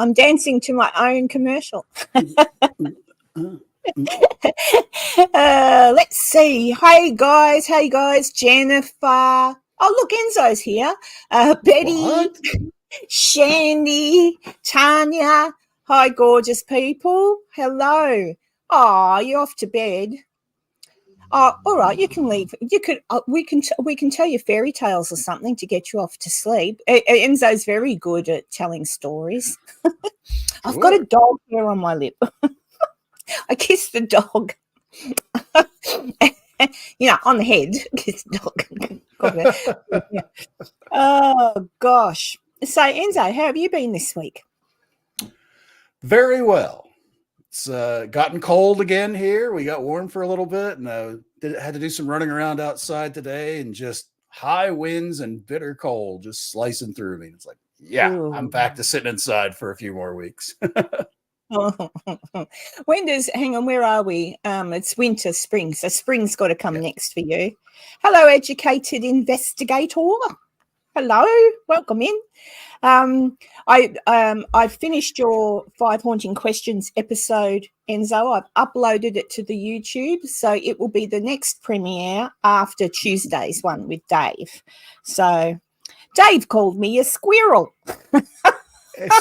I'm dancing to my own commercial. Let's see. Hey guys, Jennifer. Oh, look, Enzo's here. Betty, What? Shandy, Tanya. Hi, gorgeous people. Hello. Oh, you're off to bed. Oh, all right. You can leave. You could. We can tell you fairy tales or something to get you off to sleep. Enzo's very good at telling stories. I've got a dog hair on my lip. I kissed the dog. On the head. Kiss the dog. Yeah. Oh gosh. So Enzo, how have you been this week? Very well. It's gotten cold again here. We got warm for a little bit, and had to do some running around outside today, and just high winds and bitter cold just slicing through me. It's like, yeah, Ooh. I'm back to sitting inside for a few more weeks. Hang on, where are we? It's winter, spring. So spring's got to come next for you. Hello, educated investigator. Hello, welcome in. I finished your 5 haunting questions episode, Enzo. I've uploaded it to the YouTube, so it will be the next premiere after Tuesday's one with Dave. So Dave called me a squirrel. A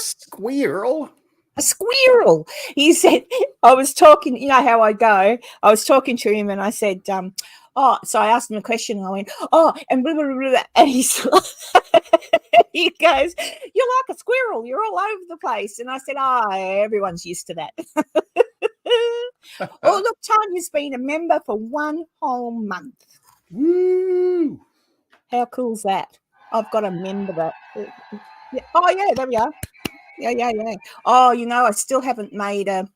squirrel? A squirrel. He said, I was talking, you know how I go. I was talking to him and I said, so I asked him a question and I went, and blah, blah, blah, blah. And he goes, you're like a squirrel. You're all over the place. And I said, everyone's used to that. Oh, look, Tanya's been a member for 1 whole month. Woo! How cool's that? I've got to remember that. Yeah. Oh, yeah, there we are. Yeah. Oh, I still haven't made a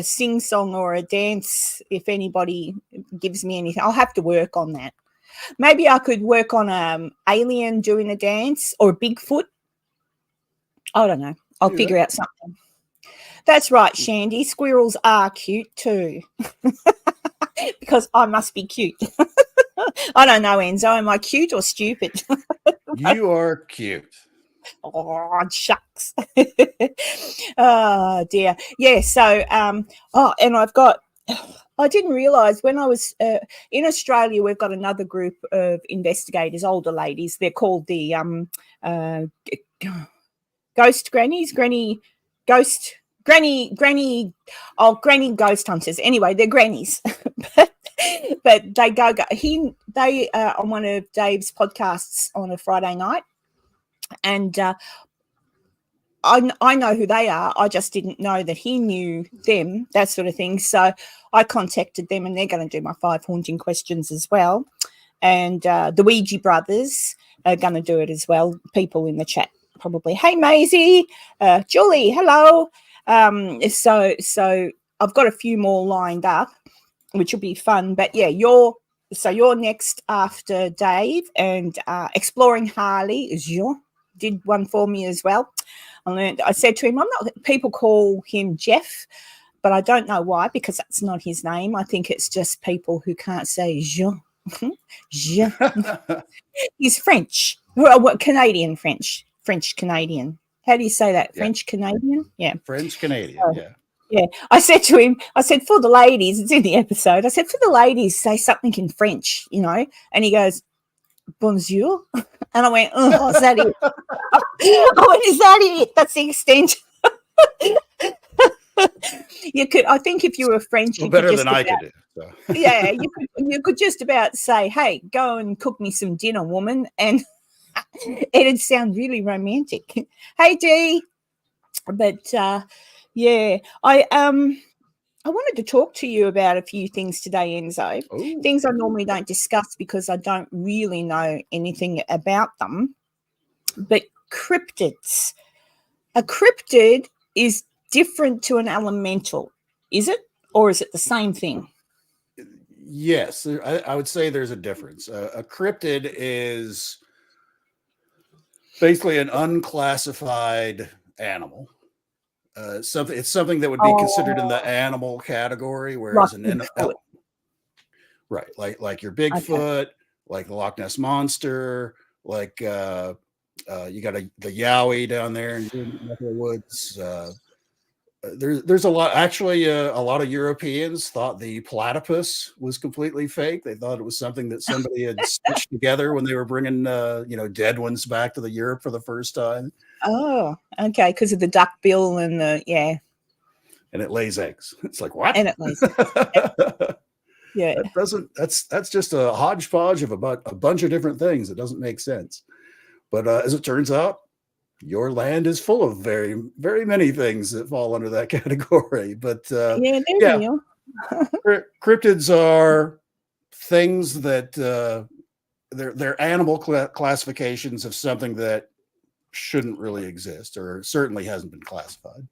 sing song or a dance. If anybody gives me anything, I'll have to work on that. Maybe I could work on alien doing a dance or Bigfoot. I don't know. I'll figure out something. That's right, Shandy. Squirrels are cute too. Because I must be cute. I don't know, Enzo. Am I cute or stupid? You are cute. Oh, shucks. Oh, dear. Yeah, so, and I didn't realise when I was in Australia, we've got another group of investigators, older ladies. They're called the ghost grannies, granny ghost hunters. Anyway, they're grannies. but they on one of Dave's podcasts on a Friday night. And I know who they are. I just didn't know that he knew them, that sort of thing. So I contacted them and they're going to do my 5 haunting questions as well. And the Ouija brothers are going to do it as well. People in the chat probably. Hey, Maisie, Julie, hello. So I've got a few more lined up, which will be fun. But, yeah, you're next after Dave, and Exploring Harley is did one for me as well. I said to him, people call him Jeff, but I don't know why, because that's not his name. I think it's just people who can't say Jean. Jean. He's French. Well, Canadian French. French Canadian. How do you say that? French Canadian? Yeah. French Canadian, yeah. Yeah. I said to him, for the ladies, it's in the episode, I said, for the ladies, say something in French, And he goes, bonjour. And I went, is that it? Is that it? That's the extent. You could, I think if you were French, you better could just than I could do. So. Yeah, you could just about say, hey, go and cook me some dinner, woman. And it'd sound really romantic. Hey, Dee. But yeah, I wanted to talk to you about a few things today, Enzo. Ooh. Things I normally don't discuss because I don't really know anything about them. But cryptids. A cryptid is different to an elemental, is it? Or is it the same thing? Yes, I would say there's a difference. A cryptid is basically an unclassified animal. It's something that would be considered in the animal category, whereas right, like your Bigfoot, like the Loch Ness Monster, like You got the Yowie down there in your neck of the woods. There's a lot. Actually, a lot of Europeans thought the platypus was completely fake. They thought it was something that somebody had stitched together when they were bringing, dead ones back to the Europe for the first time. Oh, okay, because of the duck bill and and it lays eggs. It's like, what? And it lays yeah. That's just a hodgepodge of a bunch of different things. It doesn't make sense. But as it turns out, your land is full of very, very many things that fall under that category. But Yeah, they're real. Cryptids are things that they're animal classifications of something that shouldn't really exist, or certainly hasn't been classified.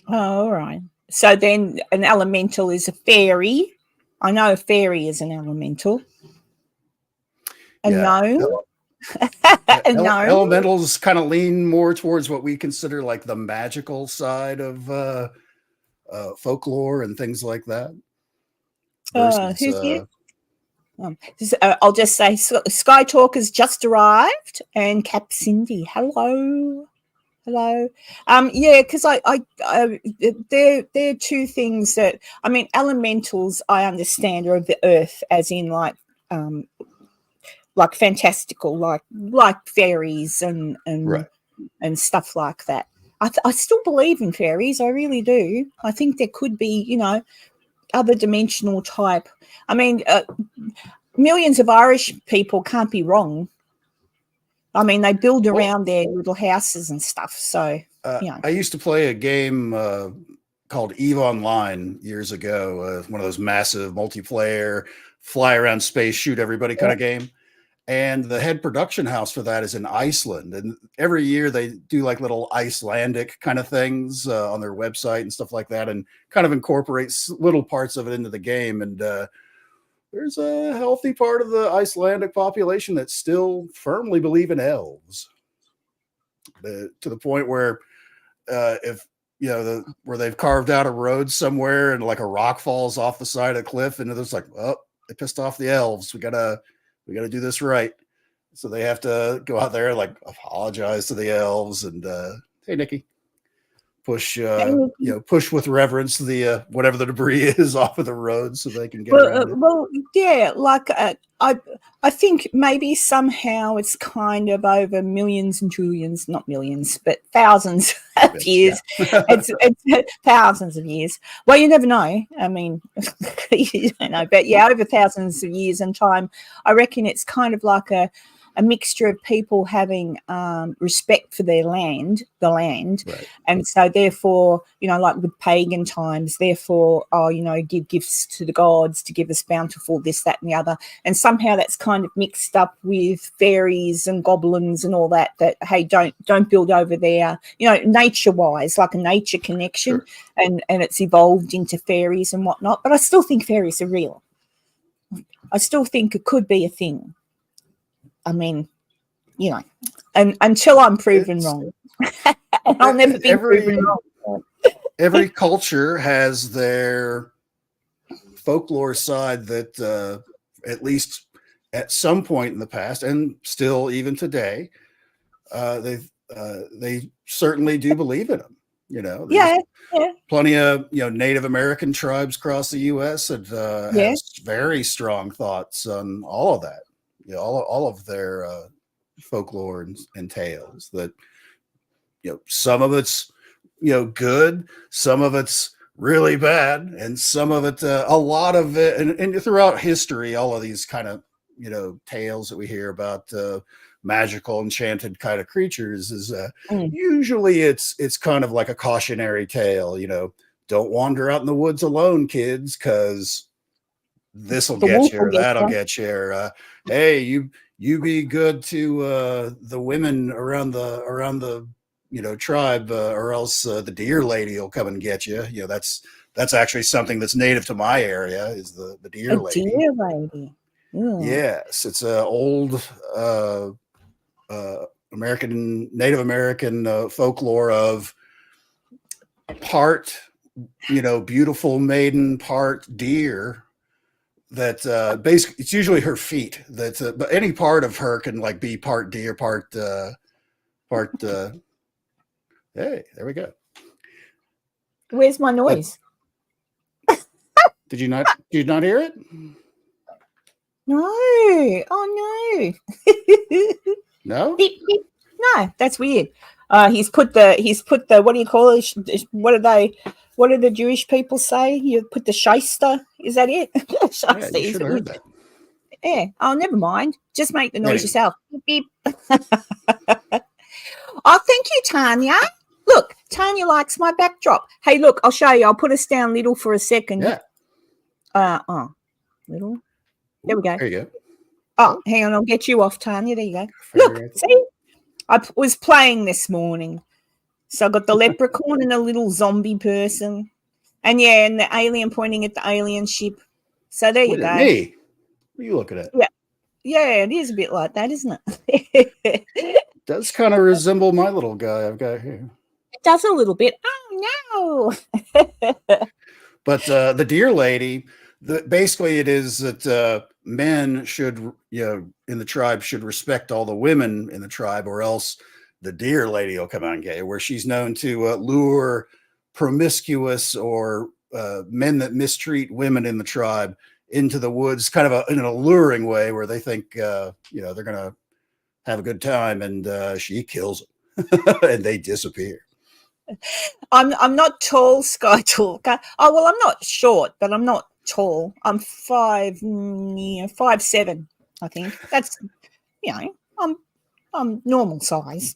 Oh, all right. So then an elemental is a fairy. I know a fairy is an elemental. A gnome. A gnome. Elementals kind of lean more towards what we consider like the magical side of folklore and things like that. Versus, who's here? I'll just say Sky Talker's just arrived, and Cap Cindy. Hello. Yeah, because they're two things that, I mean, elementals I understand are of the earth, as in like fantastical, like fairies and right. and stuff like that. I still believe in fairies. I really do. I think there could be, other dimensional type. I mean, millions of Irish people can't be wrong. I mean, they build around their little houses and stuff. So, I used to play a game called EVE Online years ago, one of those massive multiplayer, fly around space, shoot everybody kind of game. And the head production house for that is in Iceland. And every year they do like little Icelandic kind of things on their website and stuff like that, and kind of incorporates little parts of it into the game. And there's a healthy part of the Icelandic population that still firmly believe in elves, to the point where if where they've carved out a road somewhere and like a rock falls off the side of the cliff, and it's like, oh, they pissed off the elves. We gotta do this right. So they have to go out there and like apologize to the elves and hey, Nikki, push with reverence the whatever the debris is off of the road so they can get around it. Well, yeah, like I think maybe somehow it's kind of over millions and trillions, not millions, but thousands of years. Yeah. it's thousands of years. Well, you never know. I mean, you don't know, but yeah, over thousands of years in time, I reckon it's kind of like a mixture of people having respect for the land, right. And so therefore, like with pagan times, therefore, give gifts to the gods to give us bountiful this, that, and the other, and somehow that's kind of mixed up with fairies and goblins and all that. That hey, don't build over there, nature-wise, like a nature connection, sure. and it's evolved into fairies and whatnot. But I still think fairies are real. I still think it could be a thing. I mean, and until I'm proven wrong, and I'll never be proven wrong. Every culture has their folklore side that, at least at some point in the past, and still even today, they certainly do believe in them. Yeah. Plenty of Native American tribes across the U.S. that has very strong thoughts on all of that. All of their folklore and tales that, some of it's, good, some of it's really bad, and some of it, a lot of it, and throughout history, all of these kind of, tales that we hear about magical, enchanted kind of creatures is usually it's kind of like a cautionary tale, don't wander out in the woods alone, kids, because this will get you, or that'll get you, or hey, you be good to the women around the tribe, or else the deer lady will come and get you. That's actually something that's native to my area, is the deer lady. Deer lady. Ooh. Yes, it's a old Native American folklore of part beautiful maiden, part deer, that basically it's usually her feet. But any part of her can like be part D or part. Hey, there we go. Where's my noise? Did you not hear it? No. Oh no. No. Beep, beep. No, that's weird. He's put the what do you call it? What do the Jewish people say? You put the shyster. Is that it? Yeah, you should have heard that. Yeah. Oh, never mind. Just make the noise yourself. Beep, beep. Oh, thank you, Tanya. Look, Tanya likes my backdrop. Hey, look, I'll show you. I'll put us down little for a second. Yeah. Little. There we go. There you go. Oh, hang on. I'll get you off, Tanya. There you go. Look, see? I was playing this morning. So I got the leprechaun and a little zombie person. And yeah, and the alien pointing at the alien ship. So there you go. Me? What are you looking at? Yeah. Yeah, it is a bit like that, isn't it? Does kind of resemble my little guy I've got here. It does a little bit. Oh, no. But the deer lady, basically it is that men should, in the tribe should respect all the women in the tribe, or else the deer lady will come out gay, where she's known to lure promiscuous or men that mistreat women in the tribe into the woods, kind of in an alluring way, where they think, they're going to have a good time, and she kills them and they disappear. I'm not tall, Sky Talker. Oh, well, I'm not short, but I'm not tall. I'm 5'7", I think. That's, I'm normal size.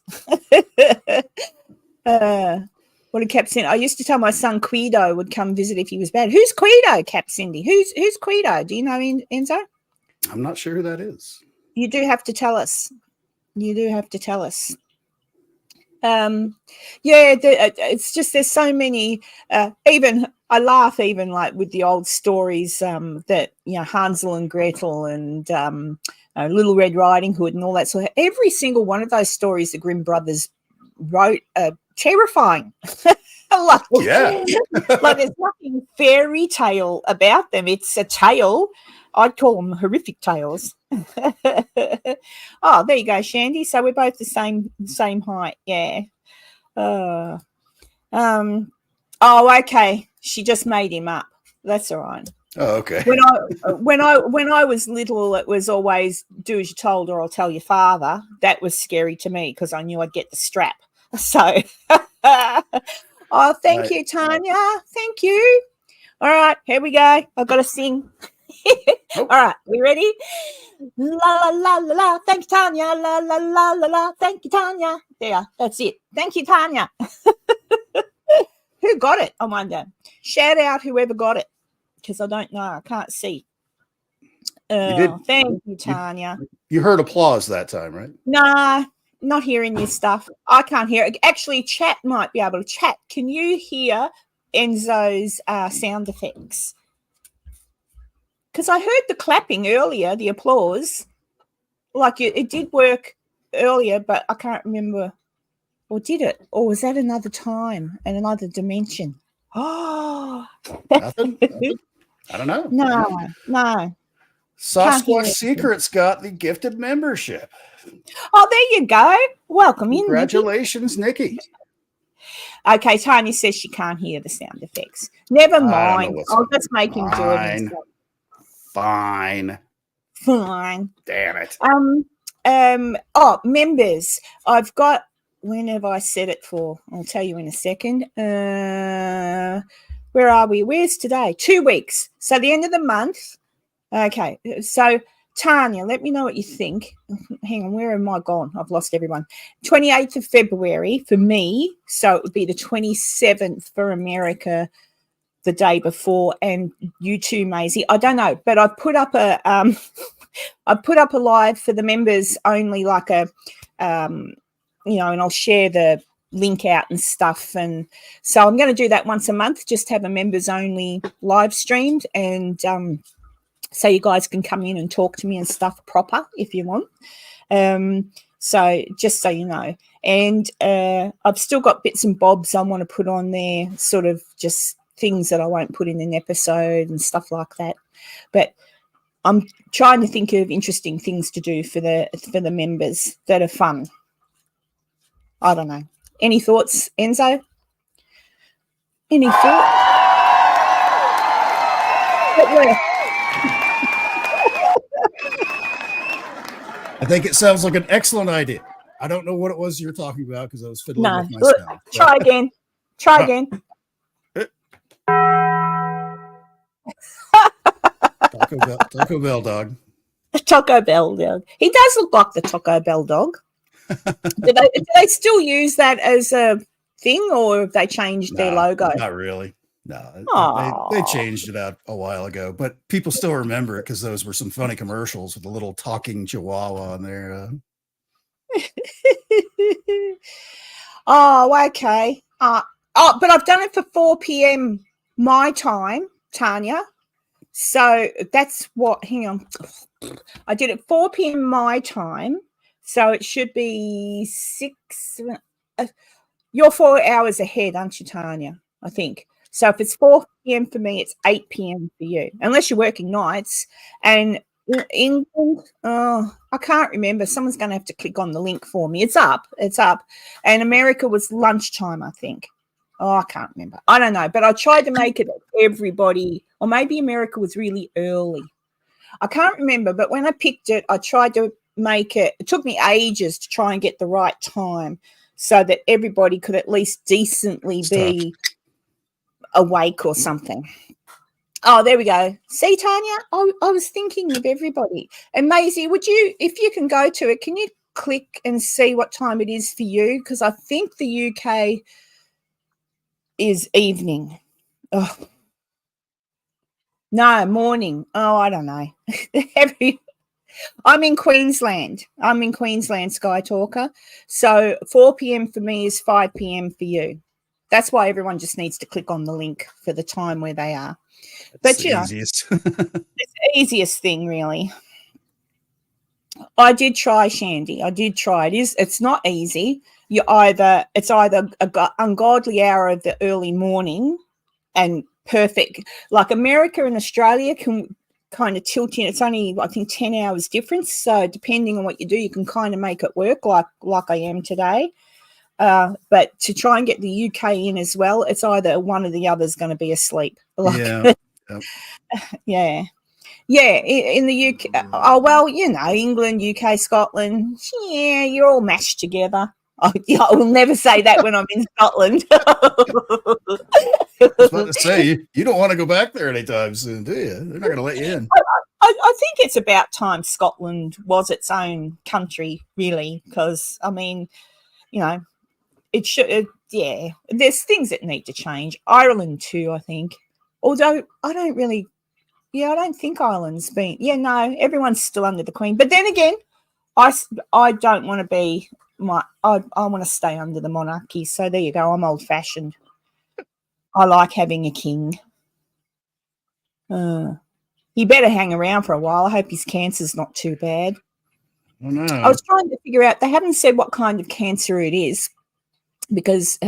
What did Cap Cindy? I used to tell my son Queedo would come visit if he was bad. Who's Queedo, Cap Cindy? Who's Queedo? Do you know, Enzo? I'm not sure who that is. You do have to tell us. It's just there's so many. Even I laugh even like with the old stories that Hansel and Gretel and Little Red Riding Hood and all that sort of. Every single one of those stories the Grimm brothers wrote terrifying. Like, oh yeah, like there's nothing fairy tale about them. It's a tale. I'd call them horrific tales. Oh, there you go, Shandy. So we're both the same height. Yeah. Oh, okay. She just made him up. That's all right. Oh, okay. When I was little, it was always do as you're told or I'll tell your father. That was scary to me because I knew I'd get the strap. So, thank you, Tanya. Thank you. All right, here we go. I've got to sing. All right, we ready? La la la la la. Thank you, Tanya. La la la la la. Thank you, Tanya. There, that's it. Thank you, Tanya. Who got it? I wonder. Shout out whoever got it, because I don't know. I can't see. Thank you, Tanya. You heard applause that time, right? Nah, not hearing your stuff. I can't hear it. Actually, chat might be able to chat. Can you hear Enzo's sound effects? Because I heard the clapping earlier, the applause. Like it did work earlier, but I can't remember. Or did it? Or was that another time and another dimension? Oh. Nothing? I don't know. No. Sasquatch Secrets got the gifted membership. Oh, there you go. Welcome in. Congratulations, Nikki. Okay, Tanya says she can't hear the sound effects. Never mind. I'll just make him do it. Fine. Damn it. Members. I've got, when have I set it for? I'll tell you in a second. Where are we? Where's today? 2 weeks. So the end of the month. Okay. So Tanya, let me know what you think. Hang on, where am I gone? I've lost everyone. 28th of February for me. So it would be the 27th for America the day before, and you too, Maisie. I don't know, but I've put up a live for the members only, like a and I'll share the link out and stuff. And so I'm going to do that once a month, just have a members only live streamed, and so you guys can come in and talk to me and stuff proper if you want. So just so you know, and I've still got bits and bobs I want to put on there, sort of just things that I won't put in an episode and stuff like that. But I'm trying to think of interesting things to do for the members that are fun. I don't know. Any thoughts, Enzo? Any thoughts? I think it sounds like an excellent idea. I don't know what it was you were talking about because I was fiddling with my Look, sound. try again. Try again. Taco Bell dog. Taco Bell dog. He does look like the Taco Bell dog. do they still use that as a thing, or have they changed their logo? Not really. No, they changed it out a while ago, but people still remember it because those were some funny commercials with a little talking chihuahua on there. Oh, okay. But I've done it for 4 p.m. my time, Tanya. So that's what, hang on. I did it 4 p.m. my time. So it should be 6. You're 4 hours ahead, aren't you, Tanya? I think. So if it's 4 p.m. for me, it's 8 p.m. for you, unless you're working nights. And England, I can't remember. Someone's going to have to click on the link for me. It's up. And America was lunchtime, I think. Oh, I can't remember. I don't know. But I tried to make it everybody, or maybe America was really early. I can't remember. But when I picked it, I tried to make it. It took me ages to try and get the right time so that everybody could at least decently be awake or something. Oh, there we go. See, Tanya, I was thinking of everybody. And Maisie, would you, if you can go to it, can you click and see what time it is for you? Because I think the UK is evening. Oh. No, morning. Oh, I don't know. I'm in Queensland. Sky Talker. So 4 p.m. for me is 5 p.m. for you. That's why everyone just needs to click on the link for the time where they are. But you know, it's the easiest thing, really. I did try, Shandy. I did try. It's not easy. It's either an ungodly hour of the early morning and perfect. Like America and Australia can kind of tilt in. It's only, I think, 10 hours difference. So depending on what you do, you can kind of make it work like I am today. But to try and get the UK in as well, it's either one or the other is going to be asleep. Yeah. In the UK. Oh, well, you know, England, UK, Scotland. Yeah, you're all mashed together. I will never say that when I'm in Scotland. I was about to say, you don't want to go back there anytime soon, do you? They're not going to let you in. I think it's about time Scotland was its own country, really, because, I mean, you know, it should, there's things that need to change. Ireland too, I think. Although I don't think Ireland's been, everyone's still under the Queen. But then again, I don't want to be I want to stay under the monarchy. So there you go. I'm old fashioned. I like having a king. He better hang around for a while. I hope his cancer's not too bad. Oh, no. I was trying to figure out, they haven't said what kind of cancer it is, because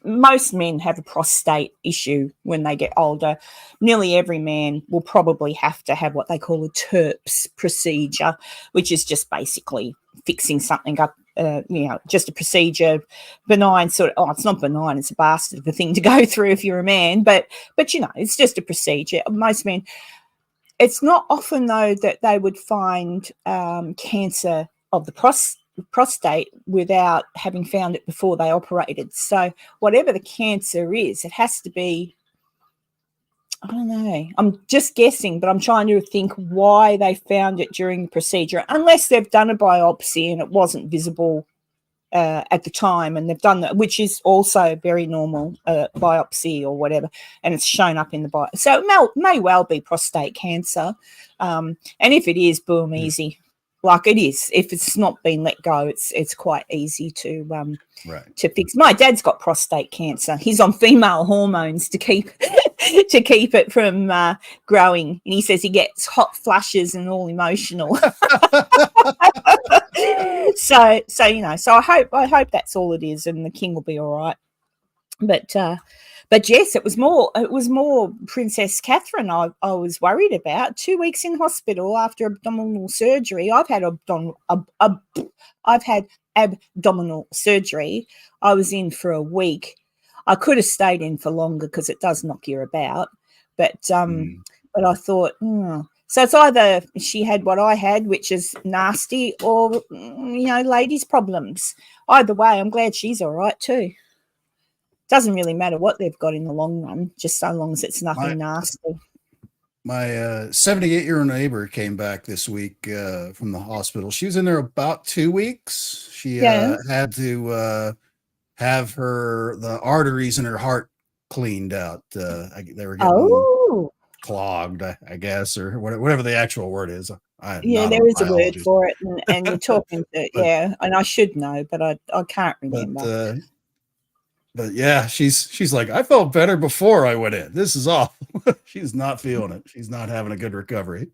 most men have a prostate issue when they get older. Nearly every man will probably have to have what they call a TERPS procedure, which is just basically fixing something up, just a procedure, benign sort of, it's not benign, it's a bastard of a thing to go through if you're a man, but it's just a procedure. Most men, it's not often though that they would find cancer of the prostate without having found it before they operated. So whatever the cancer is, it has to be, I don't know, I'm just guessing, but I'm trying to think why they found it during the procedure, unless they've done a biopsy and it wasn't visible at the time, and they've done that, which is also very normal, biopsy or whatever, and it's shown up in the biopsy. So it may well be prostate cancer, and if it is, boom, easy. Like it is, if it's not been let go, it's quite easy to fix. My dad's got prostate cancer. He's on female hormones to keep it from growing, and he says he gets hot flushes and all emotional. So I hope that's all it is, and the king will be all right. But But yes, it was more Princess Catherine I was worried about. 2 weeks in hospital after abdominal surgery. I've had abdominal surgery. I was in for a week. I could have stayed in for longer because it does knock you about. But I thought, so it's either she had what I had, which is nasty, or ladies' problems. Either way, I'm glad she's all right too. Doesn't really matter what they've got in the long run, just so long as it's nothing nasty. My 78-year-old neighbor came back this week from the hospital. She was in there about 2 weeks. She had to have the arteries in her heart cleaned out. They were getting clogged, I guess, or whatever the actual word is. There is a word for it, and you're talking to and I should know, but I can't remember. But yeah, she's like, I felt better before I went in. This is awful. She's not feeling it. She's not having a good recovery.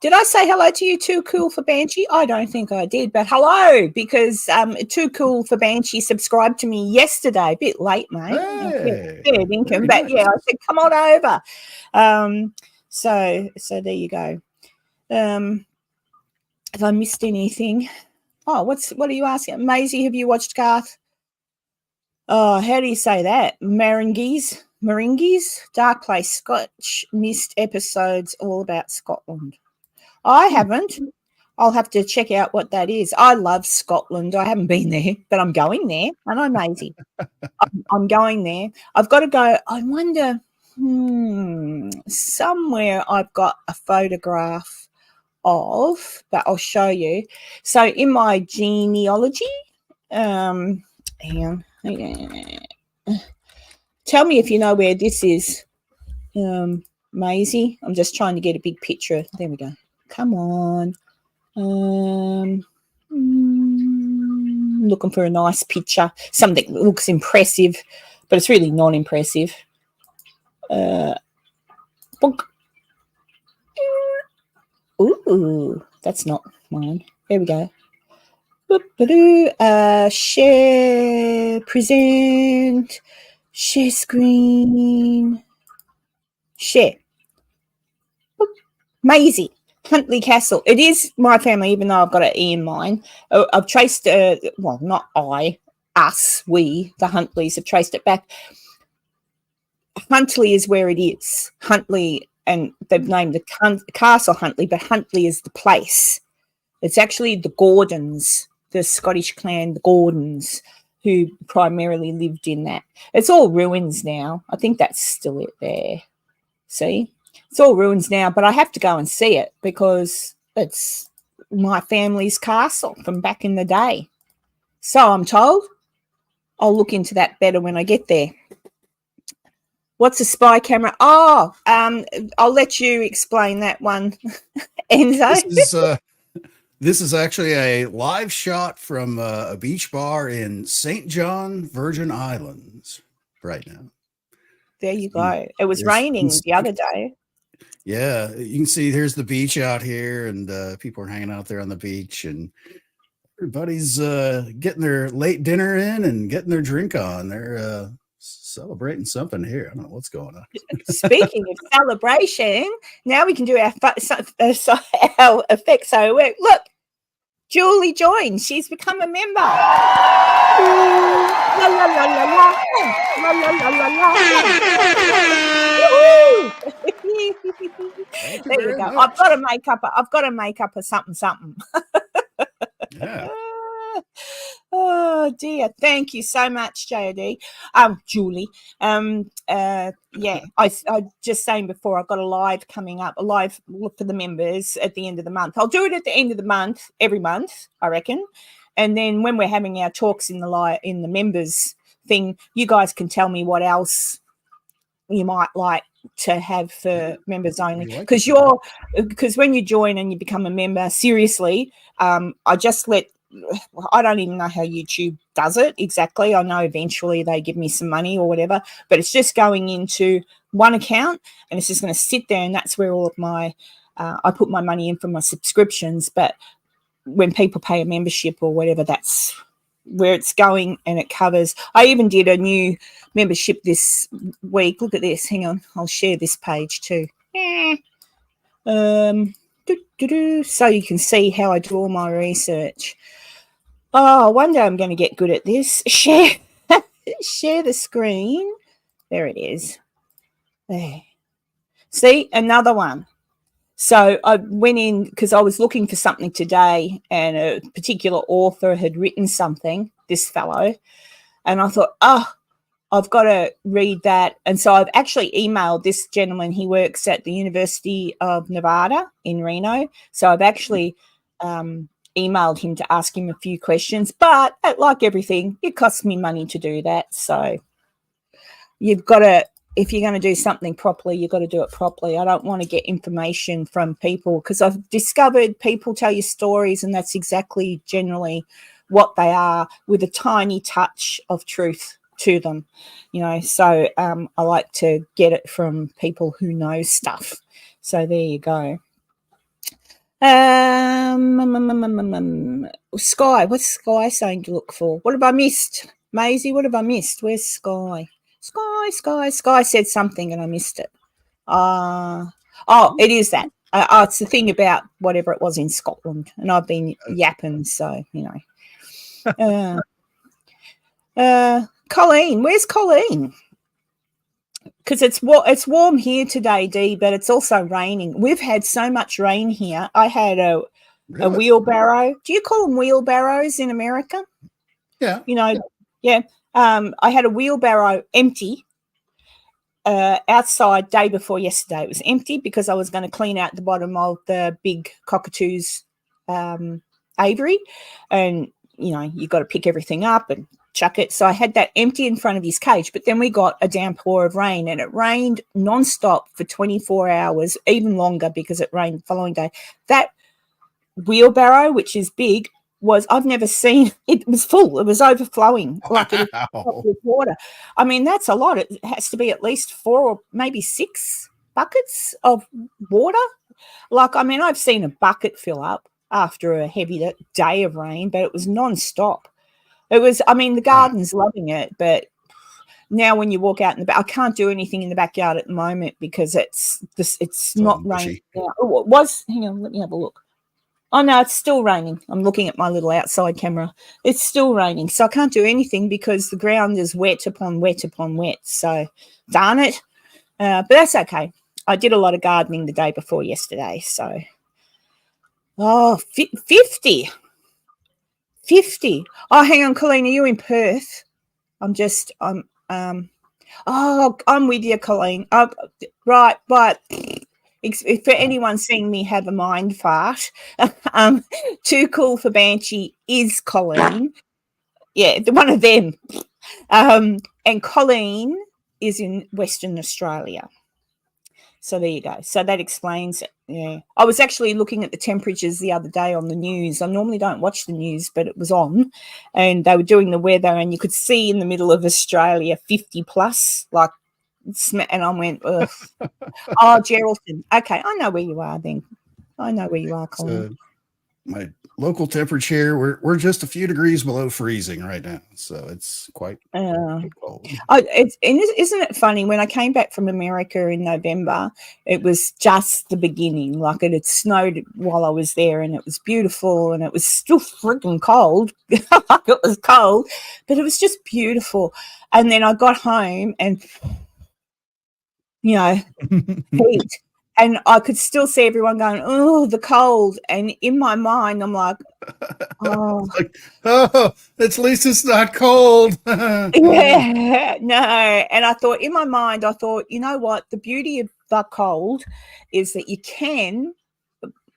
Did I say hello to you, Too Cool for Banshee? I don't think I did, but hello, because Too Cool for Banshee subscribed to me yesterday. A bit late, mate. Hey, income, but nice. Yeah, I said, come on over. So there you go. Have I missed anything? Oh, what are you asking? Maisie, have you watched Garth? Oh, how do you say that? Marenghi's, Dark Place, Scotch missed episodes all about Scotland. I haven't. I'll have to check out what that is. I love Scotland. I haven't been there, but I'm going there. And I'm Maisie. I'm going there. I've got to go. I wonder, somewhere I've got a photograph of, but I'll show you. So in my genealogy, hang on. Tell me if you know where this is, Maisie. I'm just trying to get a big picture. There we go. Come on. Looking for a nice picture. Something that looks impressive, but it's really not impressive. Ooh, that's not mine. There we go. Share, present, share screen, share. Maisie, Huntley Castle. It is my family, even though I've got an E in mine. I've traced, well, not I, us, we, the Huntleys have traced it back. Huntley is where it is. Huntley, and they've named the castle Huntley, but Huntley is the place. It's actually the Gordons, the Scottish clan, the Gordons, who primarily lived in that. It's all ruins now. I think that's still it there. See? It's all ruins now, but I have to go and see it because it's my family's castle from back in the day. So I'm told. I'll look into that better when I get there. What's a spy camera? Oh, I'll let you explain that one, Enzo. This is actually a live shot from a beach bar in St. John, Virgin Islands right now. There you go. It was raining the other day. Yeah, you can see here's the beach out here, and people are hanging out there on the beach, and everybody's getting their late dinner in and getting their drink on. They're celebrating something here. I don't know what's going on. Speaking of celebration, now we can do our effects. So look, Julie joined. She's become a member. La, la, la, la, la. La, la, la, la, la. There you go. Much. I've got to make up a something. Yeah. Oh dear. Thank you so much, JD. Julie. Yeah, I just saying before, I've got a live coming up, a live look for the members at the end of the month. I'll do it at the end of the month, every month, I reckon. And then when we're having our talks in the members thing, you guys can tell me what else you might like to have for members only. Because when you join and you become a member, seriously, I don't even know how YouTube does it exactly. I know eventually they give me some money or whatever, but it's just going into one account and it's just going to sit there, and that's where all of my I put my money in for my subscriptions. But when people pay a membership or whatever, that's where it's going, and it covers. I even did a new membership this week. Look at this. Hang on. I'll share this page too. So you can see how I do all my research. Oh, one day I'm going to get good at this. Share the screen. There it is. There. See, another one. So I went in because I was looking for something today, and a particular author had written something, this fellow, and I thought, I've got to read that. And so I've actually emailed this gentleman. He works at the University of Nevada in Reno. So I've actually emailed him to ask him a few questions. But like everything, it costs me money to do that. So you've got to, if you're going to do something properly, you've got to do it properly. I don't want to get information from people, because I've discovered people tell you stories, and that's exactly generally what they are, with a tiny touch of truth to them, so I like to get it from people who know stuff. So there you go. Sky, what's Sky saying to look for? What have I missed? Maisie, what have I missed? Where's Sky? Sky said something and I missed it. It is that. It's the thing about whatever it was in Scotland, and I've been yapping, so Colleen, where's Colleen? Because it's warm here today, Dee, but it's also raining. We've had so much rain here. I had a wheelbarrow. Do you call them wheelbarrows in America? Yeah. Yeah. I had a wheelbarrow empty outside day before yesterday. It was empty because I was going to clean out the bottom of the big cockatoo's aviary, and you got to pick everything up and chuck it. So I had that empty in front of his cage, but then we got a downpour of rain, and it rained nonstop for 24 hours, even longer because it rained the following day. That wheelbarrow, which is big, I've never seen, it was full. It was overflowing, like it was with water. I mean, that's a lot. It has to be at least 4 or maybe 6 buckets of water. I've seen a bucket fill up after a heavy day of rain, but it was nonstop. It was, the garden's loving it, but now when you walk out in the back, I can't do anything in the backyard at the moment because it's not raining now. Oh, it was. Hang on, let me have a look. Oh, no, it's still raining. I'm looking at my little outside camera. It's still raining, so I can't do anything because the ground is wet upon wet upon wet. So, darn it. But that's okay. I did a lot of gardening the day before yesterday, so. 50. 50. Oh, hang on, Colleen, are you in Perth? I'm with you, Colleen. Right, but for anyone seeing me have a mind fart, Too Cool for Banshee is Colleen. Yeah, one of them. And Colleen is in Western Australia. So there you go. So that explains it. Yeah. I was actually looking at the temperatures the other day on the news. I normally don't watch the news, but it was on, and they were doing the weather, and you could see in the middle of Australia 50 plus, and I went, ugh. Oh, Geraldton. Okay, I know where you are then. I know where you are, Colin. My local temperature, we're just a few degrees below freezing right now, so it's quite cold. Isn't it funny? When I came back from America in November, it was just the beginning. Like, it had snowed while I was there, and it was beautiful, and it was still freaking cold. Like, it was cold, but it was just beautiful. And then I got home, and heat. And I could still see everyone going, oh, the cold. And in my mind, I'm like, oh. At least it's not cold. Yeah, no. And I thought, in my mind, you know what? The beauty of the cold is that you can,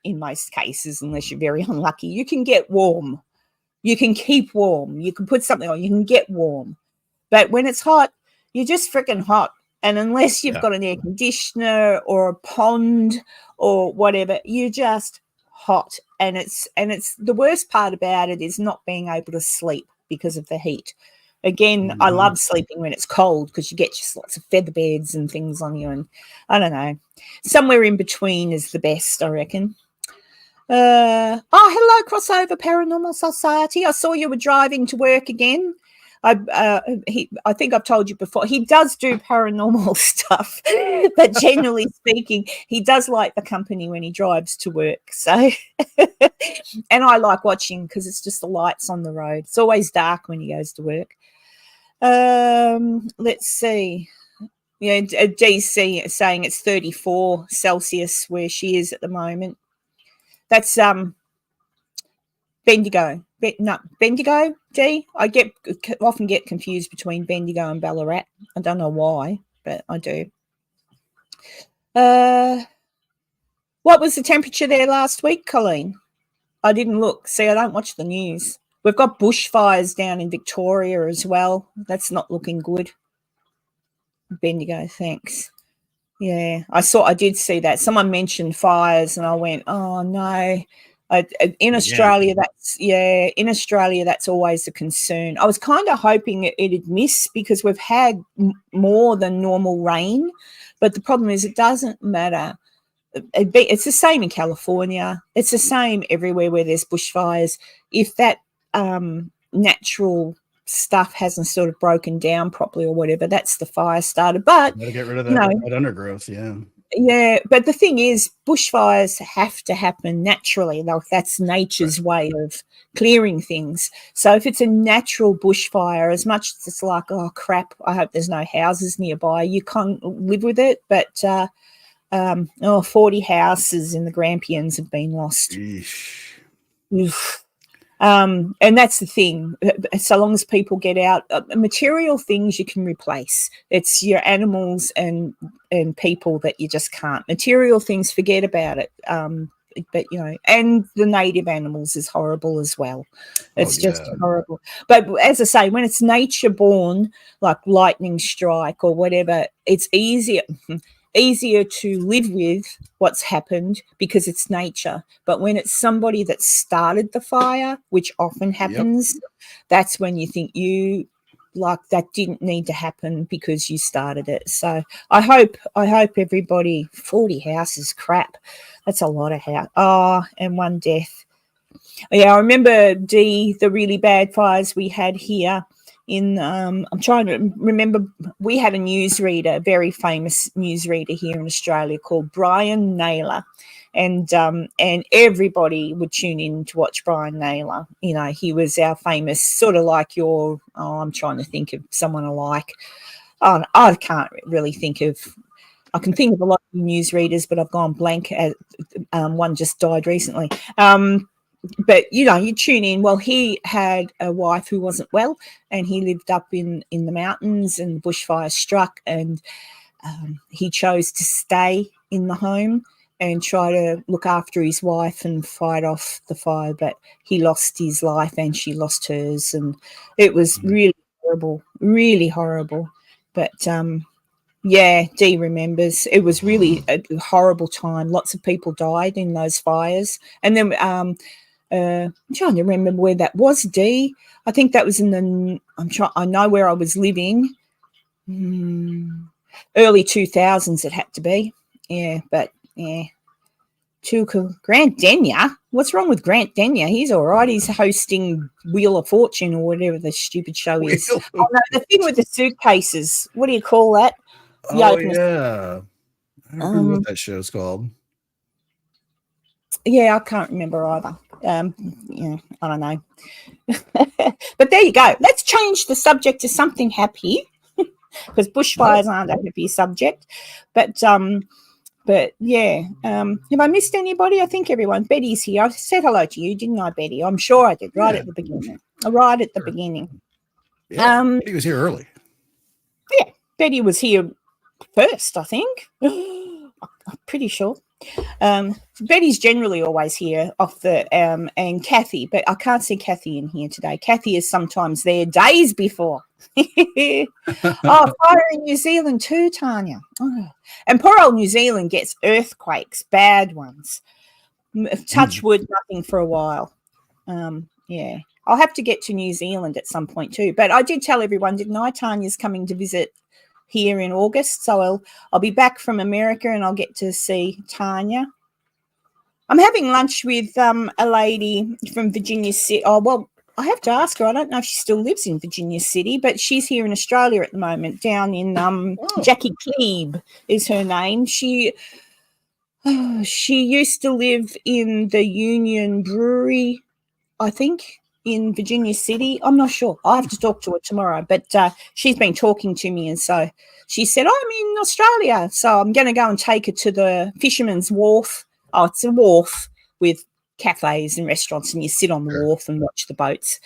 in most cases, unless you're very unlucky, you can get warm. You can keep warm. You can put something on. You can get warm. But when it's hot, you're just freaking hot. And unless you've got an air conditioner or a pond or whatever, you're just hot. And it's the worst part about it is not being able to sleep because of the heat. Again, I love sleeping when it's cold because you get just lots of feather beds and things on you. And I don't know, somewhere in between is the best, I reckon. Hello, Crossover Paranormal Society. I saw you were driving to work again. I think I've told you before, he does do paranormal stuff, but generally speaking, he does like the company when he drives to work. So, and I like watching because it's just the lights on the road. It's always dark when he goes to work. Let's see. Yeah, DC saying it's 34 Celsius where she is at the moment. That's Bendigo. Bendigo, D. I often get confused between Bendigo and Ballarat. I don't know why, but I do. What was the temperature there last week, Colleen? I didn't look. See, I don't watch the news. We've got bushfires down in Victoria as well. That's not looking good. Bendigo, thanks. Yeah, I did see that. Someone mentioned fires and I went, oh no. In Australia, that's always a concern. I was kind of hoping it'd miss because we've had more than normal rain, but the problem is it doesn't matter. It's the same in California. It's the same everywhere where there's bushfires. If that natural stuff hasn't sort of broken down properly or whatever, that's the fire starter. But gotta get rid of that undergrowth. Yeah, but the thing is, bushfires have to happen naturally. Like that's nature's way of clearing things. So if it's a natural bushfire, as much as it's like, oh crap, I hope there's no houses nearby, you can't live with it. But 40 houses in the Grampians have been lost. Oof. And that's the thing. So long as people get out, material things you can replace. It's your animals and people that you just can't. Material things, forget about it. But and the native animals is horrible as well. It's just horrible. But as I say, when it's nature born, like lightning strike or whatever, it's easier to live with what's happened because it's nature. But when it's somebody that started the fire, which often happens, that's when you think that didn't need to happen because you started it. So I hope everybody, 40 houses, crap. That's a lot of house. Oh, and one death. Yeah, I remember the really bad fires we had here. I'm trying to remember, we had a newsreader, a very famous newsreader here in Australia called Brian Naylor, and everybody would tune in to watch Brian Naylor. He was our famous, sort of like I'm trying to think of someone alike. Oh, I can't really think of. I can think of a lot of newsreaders, but I've gone blank. One just died recently. But you tune in. Well, he had a wife who wasn't well, and he lived up in the mountains, and the bushfire struck, and he chose to stay in the home and try to look after his wife and fight off the fire. But he lost his life, and she lost hers, and it was really horrible, really horrible. But Dee remembers. It was really a horrible time. Lots of people died in those fires, and then. I'm trying to remember where that was, Dee. I think that was I know where I was living. Early 2000s it had to be. Yeah, but yeah. Grant Denyer. What's wrong with Grant Denyer? He's all right. He's hosting Wheel of Fortune or whatever the stupid show is. Oh, no, the thing with the suitcases. What do you call that? Oh, yeah. I don't remember what that show's called. Yeah, I can't remember either. I don't know. But there you go. Let's change the subject to something happy because bushfires aren't a happy subject. But yeah. Have I missed anybody? I think everyone. Betty's here. I said hello to you, didn't I, Betty? I'm sure I did at the beginning. Right at the beginning. Yeah, Betty was here early. Yeah, Betty was here first, I think. I'm pretty sure. Betty's generally always here off the and Kathy, but I can't see Kathy in here today. Kathy is sometimes there days before. Fire in New Zealand too, Tanya. Oh. And poor old New Zealand gets earthquakes, bad ones. Touch wood, nothing for a while. Yeah, I'll have to get to New Zealand at some point too. But I did tell everyone, didn't I? Tanya's coming to visit here in August, so I'll be back from America and I'll get to see Tanya. I'm having lunch with a lady from Virginia City. Oh, well, I have to ask her. I don't know if she still lives in Virginia City, but she's here in Australia at the moment, down in Jackie Cleve is her name. She used to live in the Union Brewery, I think, in Virginia City. I'm not sure. I'll have to talk to her tomorrow, but she's been talking to me, and so she said, I'm in Australia, so I'm going to go and take her to the Fisherman's Wharf. Oh, it's a wharf with cafes and restaurants, and you sit on the wharf and watch the boats.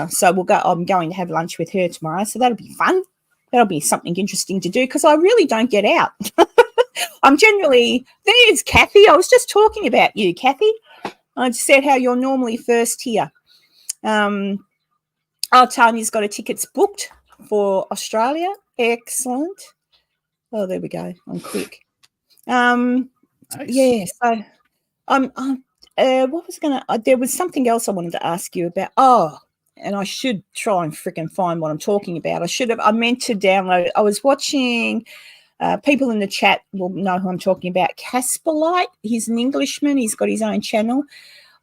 So we'll go. I'm going to have lunch with her tomorrow, so that'll be fun. That'll be something interesting to do because I really don't get out. I'm generally, there's Kathy. I was just talking about you, Kathy. I just said how you're normally first here. Tanya's got her tickets booked for Australia. Excellent. Oh, there we go. I'm quick. Nice. Yeah. So, what was there was something else I wanted to ask you about. Oh, and I should try and freaking find what I'm talking about. I meant to download it. I was watching. People in the chat will know who I'm talking about. Casper Light. He's an Englishman. He's got his own channel.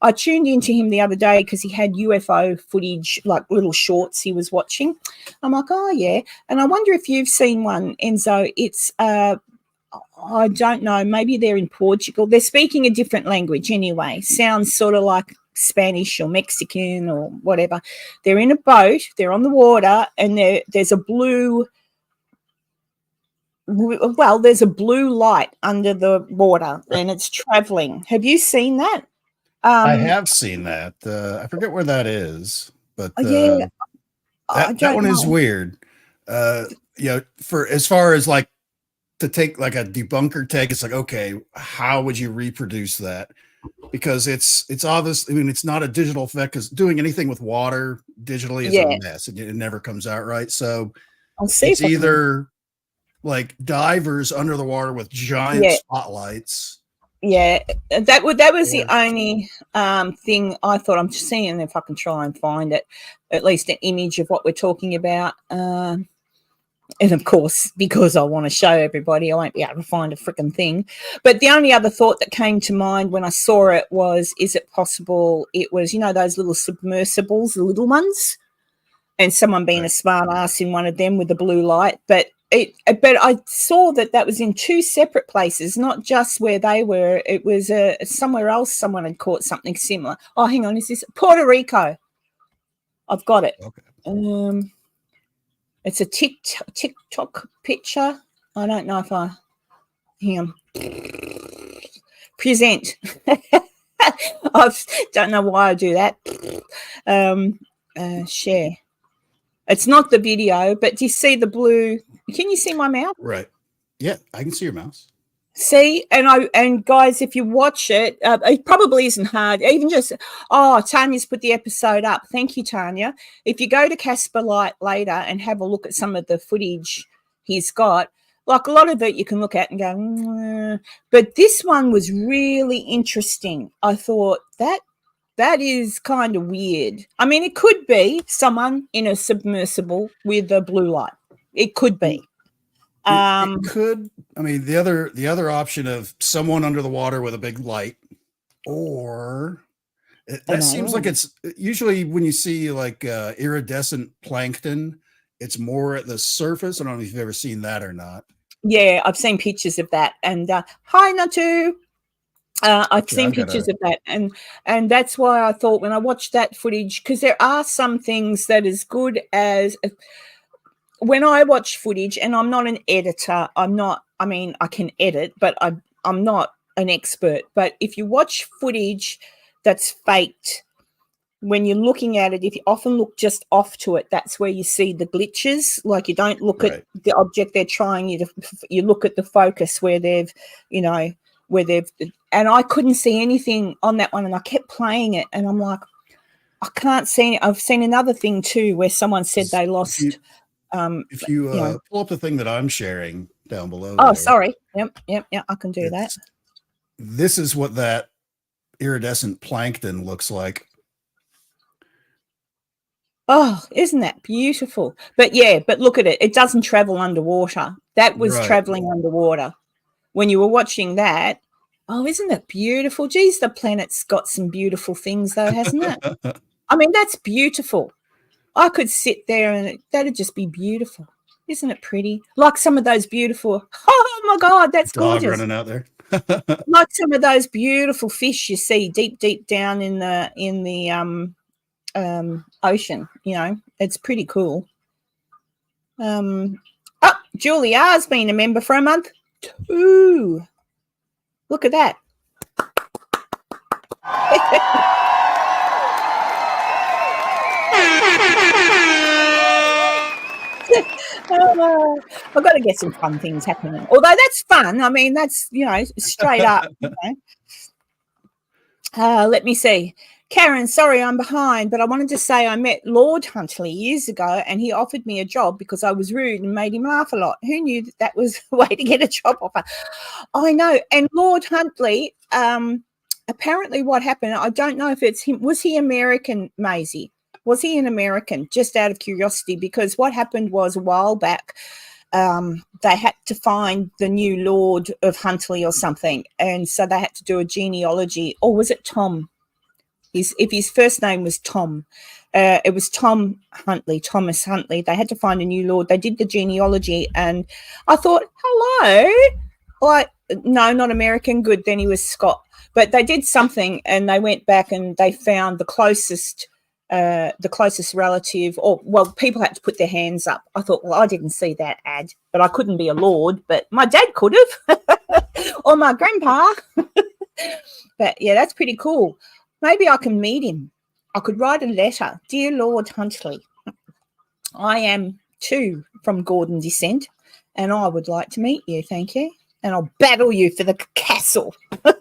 I tuned into him the other day because he had UFO footage, like little shorts he was watching. I'm like, oh, yeah. And I wonder if you've seen one, Enzo. It's, I don't know, maybe they're in Portugal. They're speaking a different language anyway. Sounds sort of like Spanish or Mexican or whatever. They're in a boat. They're on the water, and there's a blue light under the water, and it's traveling. Have you seen that? I have seen that. I forget where that is, but that one is weird. For as far as like to take like a debunker take, it's like, okay, how would you reproduce that? Because it's obvious. I mean, it's not a digital effect because doing anything with water digitally is a mess. It never comes out right. So it's either like divers under the water with giant spotlights. Yeah, that was the only thing I thought. I'm just seeing if I can try and find it, at least an image of what we're talking about. And of course, because I want to show everybody, I won't be able to find a freaking thing. But the only other thought that came to mind when I saw it was, is it possible it was, those little submersibles, the little ones, and someone being a smart ass in one of them with the blue light, but I saw that was in two separate places, not just where they were. It was somewhere else. Someone had caught something similar. Oh, hang on. Is this Puerto Rico? I've got it. Okay. It's a TikTok picture. I don't know if hang on. Present. I don't know why I do that. Share. It's not the video, but do you see the blue? Can you see my mouse? Right. Yeah, I can see your mouse. See, and guys, if you watch it, it probably isn't hard. Even just, Tanya's put the episode up. Thank you, Tanya. If you go to Casper Light later and have a look at some of the footage he's got, like a lot of it you can look at and go, but this one was really interesting. I thought that is kind of weird. I mean, it could be someone in a submersible with a blue light. It could be. It could. I mean, the other option of someone under the water with a big light, or that seems like it's usually when you see like iridescent plankton, it's more at the surface. I don't know if you've ever seen that or not. Yeah, I've seen pictures of that. And hi, Natu. I've seen pictures of that, and that's why I thought when I watched that footage, because there are some things that as good as when I watch footage, and I'm not an editor. I can edit, but I'm not an expert. But if you watch footage that's faked, when you're looking at it, if you often look just off to it, that's where you see the glitches. Like you don't look at the object they're trying you look at the focus where they've, and I couldn't see anything on that one, and I kept playing it, and I'm like, I can't see it. I've seen another thing too where someone said they lost. If you pull up the thing that I'm sharing down below. Oh, sorry. Yep. I can do that. This is what that iridescent plankton looks like. Oh, isn't that beautiful? But look at it. It doesn't travel underwater. That was traveling underwater. When you were watching that, Oh, isn't it beautiful? Geez, the planet's got some beautiful things, though, hasn't it? I mean, that's beautiful. I could sit there and that'd just be beautiful. Isn't it pretty? Like some of those beautiful, oh my God, that's Dog gorgeous. running out there. Like some of those beautiful fish you see deep down in the ocean, you know, it's pretty cool. Julie R's been a member for a month. Ooh, look at that. I've got to get some fun things happening. Although that's fun. I mean, that's, you know, straight up. You know. Let me see. Karen, sorry I'm behind, but I wanted to say I met Lord Huntley years ago and he offered me a job because I was rude and made him laugh a lot. Who knew that was a way to get a job offer? I know. And Lord Huntley, apparently what happened, I don't know if it's him. Was he American, Maisie? Was he an American? Just out of curiosity, because what happened was a while back, they had to find the new Lord of Huntley or something. And so they had to do a genealogy. Or was it Tom? If his first name was Tom, it was Tom Huntley, Thomas Huntley. They had to find a new Lord. They did the genealogy. And I thought, hello? Like, no, not American. Good. Then he was Scott. But they did something and they went back and they found the closest relative, or, well, people had to put their hands up. I thought, well, I didn't see that ad, but I couldn't be a lord, but my dad could have, or my grandpa. But yeah, that's pretty cool. Maybe I can meet him. I could write a letter. Dear Lord Huntley, I am too from Gordon descent, and I would like to meet you. Thank you. And I'll battle you for the castle. I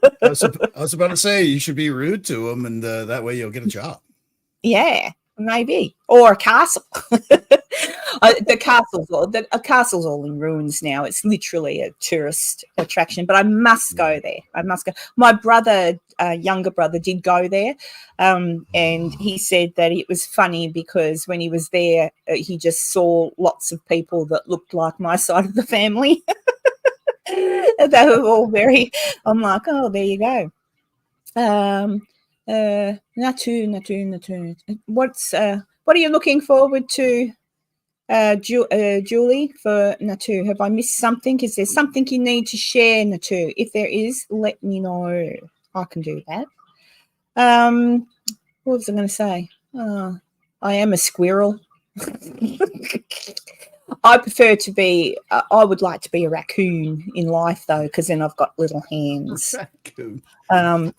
was about to say, you should be rude to him, and that way you'll get a job. Yeah, maybe. Or a castle. The castle's all in ruins now. It's literally a tourist attraction, but I must go there. I must go. My brother, younger brother, did go there, and he said that it was funny because when he was there, he just saw lots of people that looked like my side of the family. They were all very, I'm like, oh, there you go. Natu. What are you looking forward to, Julie, for Natu? Have I missed something? Is there something you need to share, Natu? If there is, let me know. I can do that. What was I going to say? I am a squirrel. I prefer to be, I would like to be a raccoon in life, though, because then I've got little hands. Raccoon.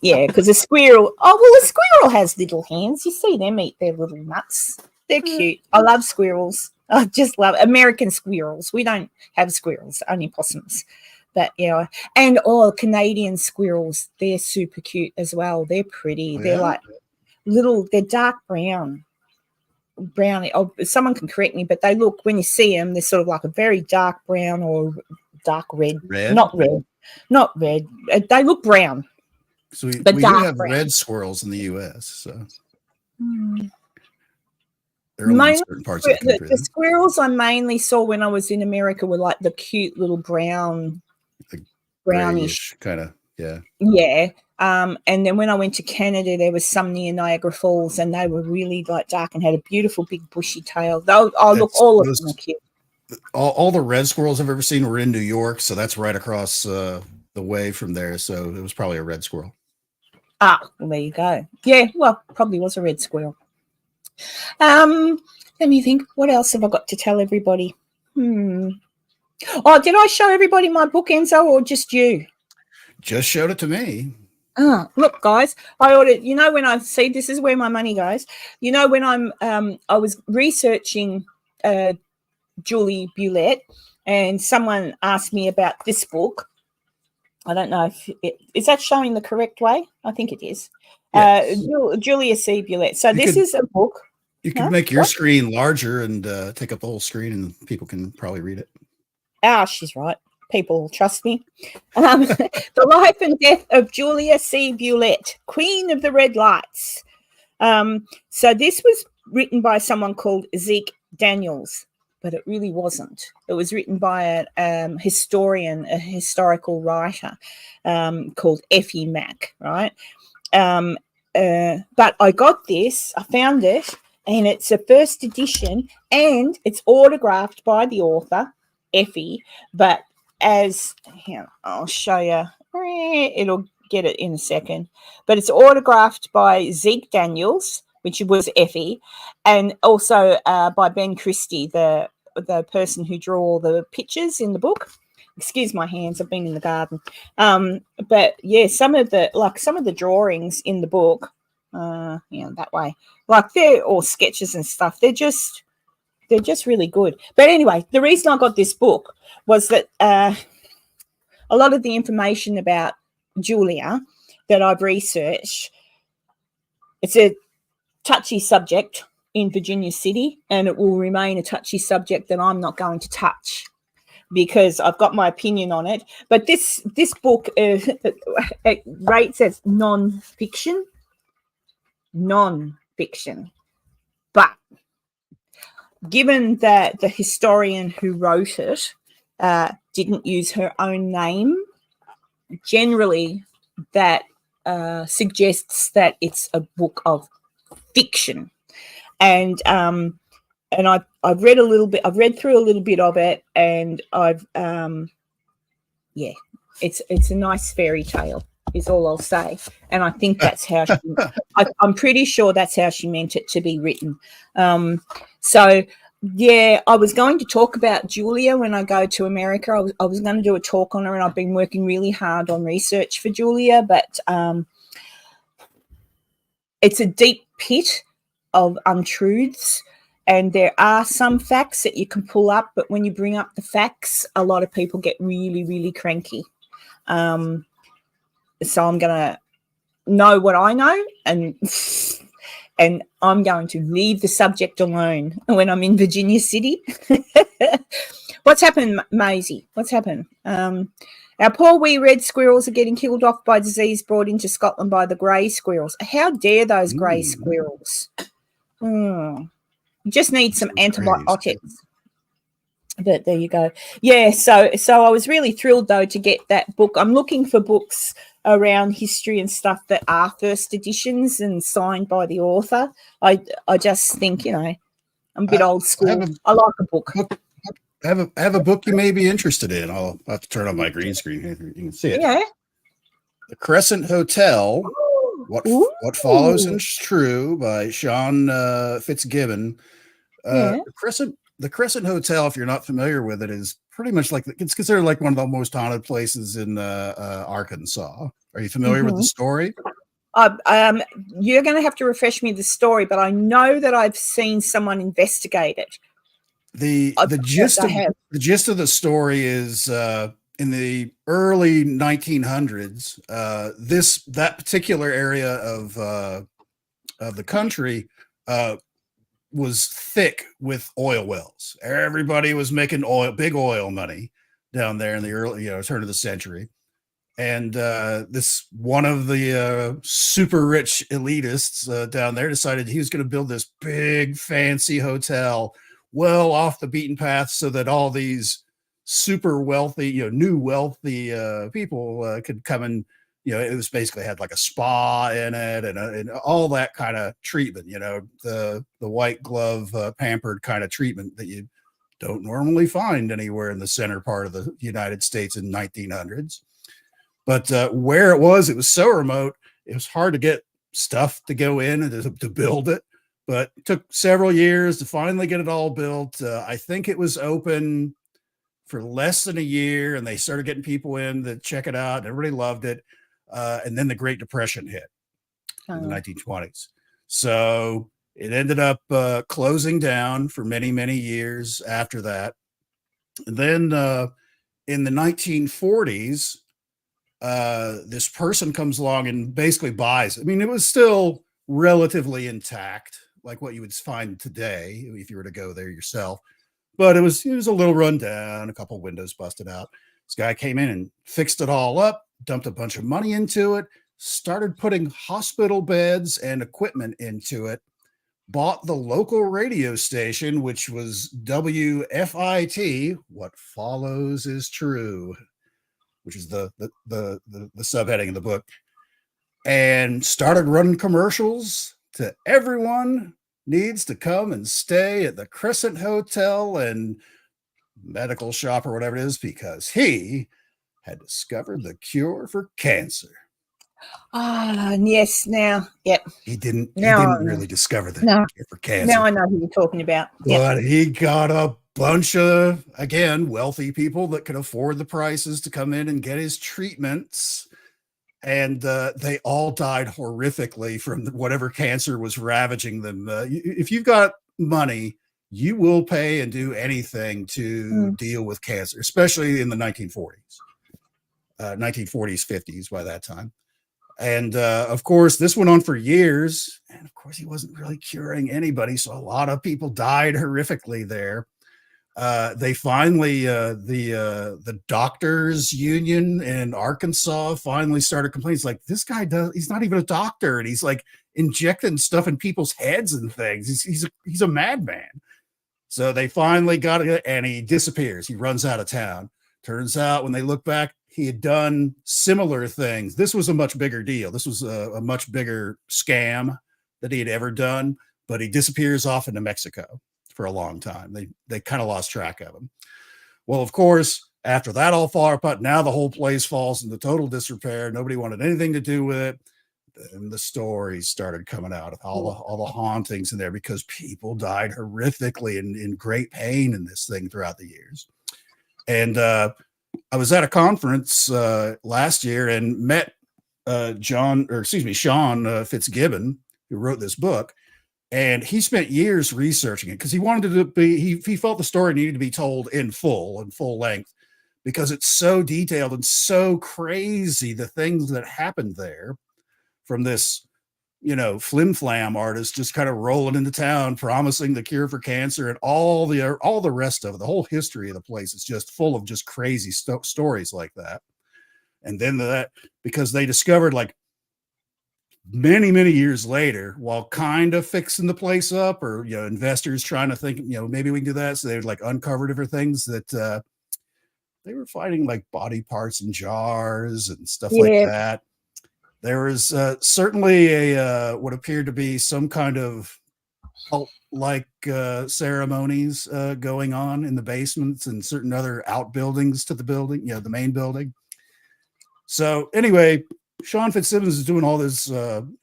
Yeah, because a squirrel, a squirrel has little hands. You see them eat their little nuts. They're cute. I love squirrels. I just love American squirrels. We don't have squirrels, only possums. But, yeah, and Canadian squirrels, they're super cute as well. They're pretty. They're like little, they're dark brown. Someone can correct me, but they look, when you see them, they're sort of like a very dark brown or dark red. Not red. They look brown. So we do have brown. Red squirrels in the U.S. So they're only in certain parts of the country. The squirrels I mainly saw when I was in America were like the cute little brownish kind of, yeah. Yeah. And then when I went to Canada, there was some near Niagara Falls, and they were really like dark and had a beautiful big bushy tail. All of them are cute. All the red squirrels I've ever seen were in New York, so that's right across the way from there. So it was probably a red squirrel. Well, there you go. Yeah, well, probably was a red squirrel. Let me think. What else have I got to tell everybody? Oh, did I show everybody my book, Enzo, or just you? Just showed it to me. Look, guys, I ordered, when I see, this is where my money goes. When I was researching Julie Bulett, and someone asked me about this book. I don't know if is that showing the correct way? I think it is. Yes. Julia C. Bulett. So this is a book. You could make your screen larger and take up the whole screen, and people can probably read it. She's right. People trust me. The Life and Death of Julia C. Bulett, Queen of the Red Lights. So this was written by someone called Zeke Daniels. but it really wasn't. It was written by a historian, a historical writer called Effie Mack, right? But I got this, I found it, and it's a first edition, and it's autographed by the author, Effie, but as, here, I'll show you, it'll get it in a second, but it's autographed by Zeke Daniels, which was Effie, and also by Ben Christie, the person who drew all the pictures in the book. Excuse my hands, I've been in the garden. But yeah, some of the drawings in the book, that way, like they're all sketches and stuff. They're just really good. But anyway, the reason I got this book was that a lot of the information about Julia that I've researched, it's a touchy subject in Virginia City, and it will remain a touchy subject that I'm not going to touch, because I've got my opinion on it. But this book it rates as non-fiction. But given that the historian who wrote it didn't use her own name, generally that suggests that it's a book of fiction. And I've read a little bit. I've read through a little bit of it, and I've it's a nice fairy tale, is all I'll say. And I think that's how I'm pretty sure that's how she meant it to be written. So yeah, I was going to talk about Julia when I go to America. I was going to do a talk on her, and I've been working really hard on research for Julia, but it's a deep pit of untruths, and there are some facts that you can pull up, but when you bring up the facts, a lot of people get really, really cranky. So I'm going to know what I know, and I'm going to leave the subject alone when I'm in Virginia City. What's happened, Maisie? What's happened? Our poor wee red squirrels are getting killed off by disease brought into Scotland by the grey squirrels. How dare those grey squirrels? You just need some antibiotics. But there you go. Yeah, so I was really thrilled, though, to get that book. I'm looking for books around history and stuff that are first editions and signed by the author. I just think, I'm a bit old school. I like a book. Have a book you may be interested in. I'll have to turn on my green screen here. You can see it. Yeah. The Crescent Hotel. What Follows is True by Sean Fitzgibbon. The Crescent Hotel, if you're not familiar with it, is pretty much it's considered like one of the most haunted places in Arkansas. Are you familiar with the story? You're going to have to refresh me the story, but I know that I've seen someone investigate it. The gist of the story is in the early 1900s, that particular area of the country was thick with oil wells. Everybody was making big oil money down there in the early, turn of the century. And this one of the super rich elitists down there decided he was going to build this big fancy hotel well off the beaten path, so that all these super wealthy, new wealthy people could come and, it was basically had like a spa in it and all that kind of treatment, the white glove pampered kind of treatment that you don't normally find anywhere in the center part of the United States in 1900s. But where it was so remote, it was hard to get stuff to go in and to build it. But it took several years to finally get it all built. I think it was open for less than a year, and they started getting people in to check it out, and everybody loved it. And then the Great Depression hit in the 1920s. So it ended up closing down for many, many years after that. And then in the 1940s, this person comes along and basically buys. I mean, it was still relatively intact, like what you would find today if you were to go there yourself. But it was a little run down, a couple windows busted out. This guy came in and fixed it all up, dumped a bunch of money into it, started putting hospital beds and equipment into it. bought the local radio station, which was WFIT. What follows is true, which is the subheading of the book, and started running commercials to everyone needs to come and stay at the Crescent Hotel and medical shop or whatever it is, because he had discovered the cure for cancer. Yes. Now, yep. He didn't Now, really discover the no. cure for cancer. Now I know who you're talking about. But he got a bunch of, again, wealthy people that could afford the prices to come in and get his treatments. And they all died horrifically from whatever cancer was ravaging them. If you've got money, you will pay and do anything to deal with cancer, especially in the 1940s, 50s by that time. And of course, this went on for years. And of course, he wasn't really curing anybody. So a lot of people died horrifically there. They finally, the doctors union in Arkansas finally started complaining. It's like, this guy he's not even a doctor. And he's like injecting stuff in people's heads and things. He's a madman. So they finally got it, and he disappears. He runs out of town. Turns out when they look back, he had done similar things. This was a much bigger deal. This was a much bigger scam that he had ever done, but he disappears off into Mexico for a long time. They kind of lost track of him. Well, of course, after that all fell apart, now the whole place falls into total disrepair. Nobody wanted anything to do with it. And the stories started coming out of all the hauntings in there, because people died horrifically and in great pain in this thing throughout the years. And I was at a conference last year and met Sean Fitzgibbon, who wrote this book. And he spent years researching it because he wanted to be, he felt the story needed to be told in full length, because it's so detailed and so crazy, the things that happened there, from this, flim-flam artist just kind of rolling into town, promising the cure for cancer, and all the rest of it. The whole history of the place is just full of just crazy stories like that. And then because they discovered, like, many, many years later, while kind of fixing the place up, or, investors trying to think, maybe we can do that. So they would like uncover different things that they were finding, like body parts in jars and stuff like that. There was certainly what appeared to be some kind of cult-like ceremonies going on in the basements and certain other outbuildings to the building, the main building. So anyway, Sean Fitzsimmons is doing all this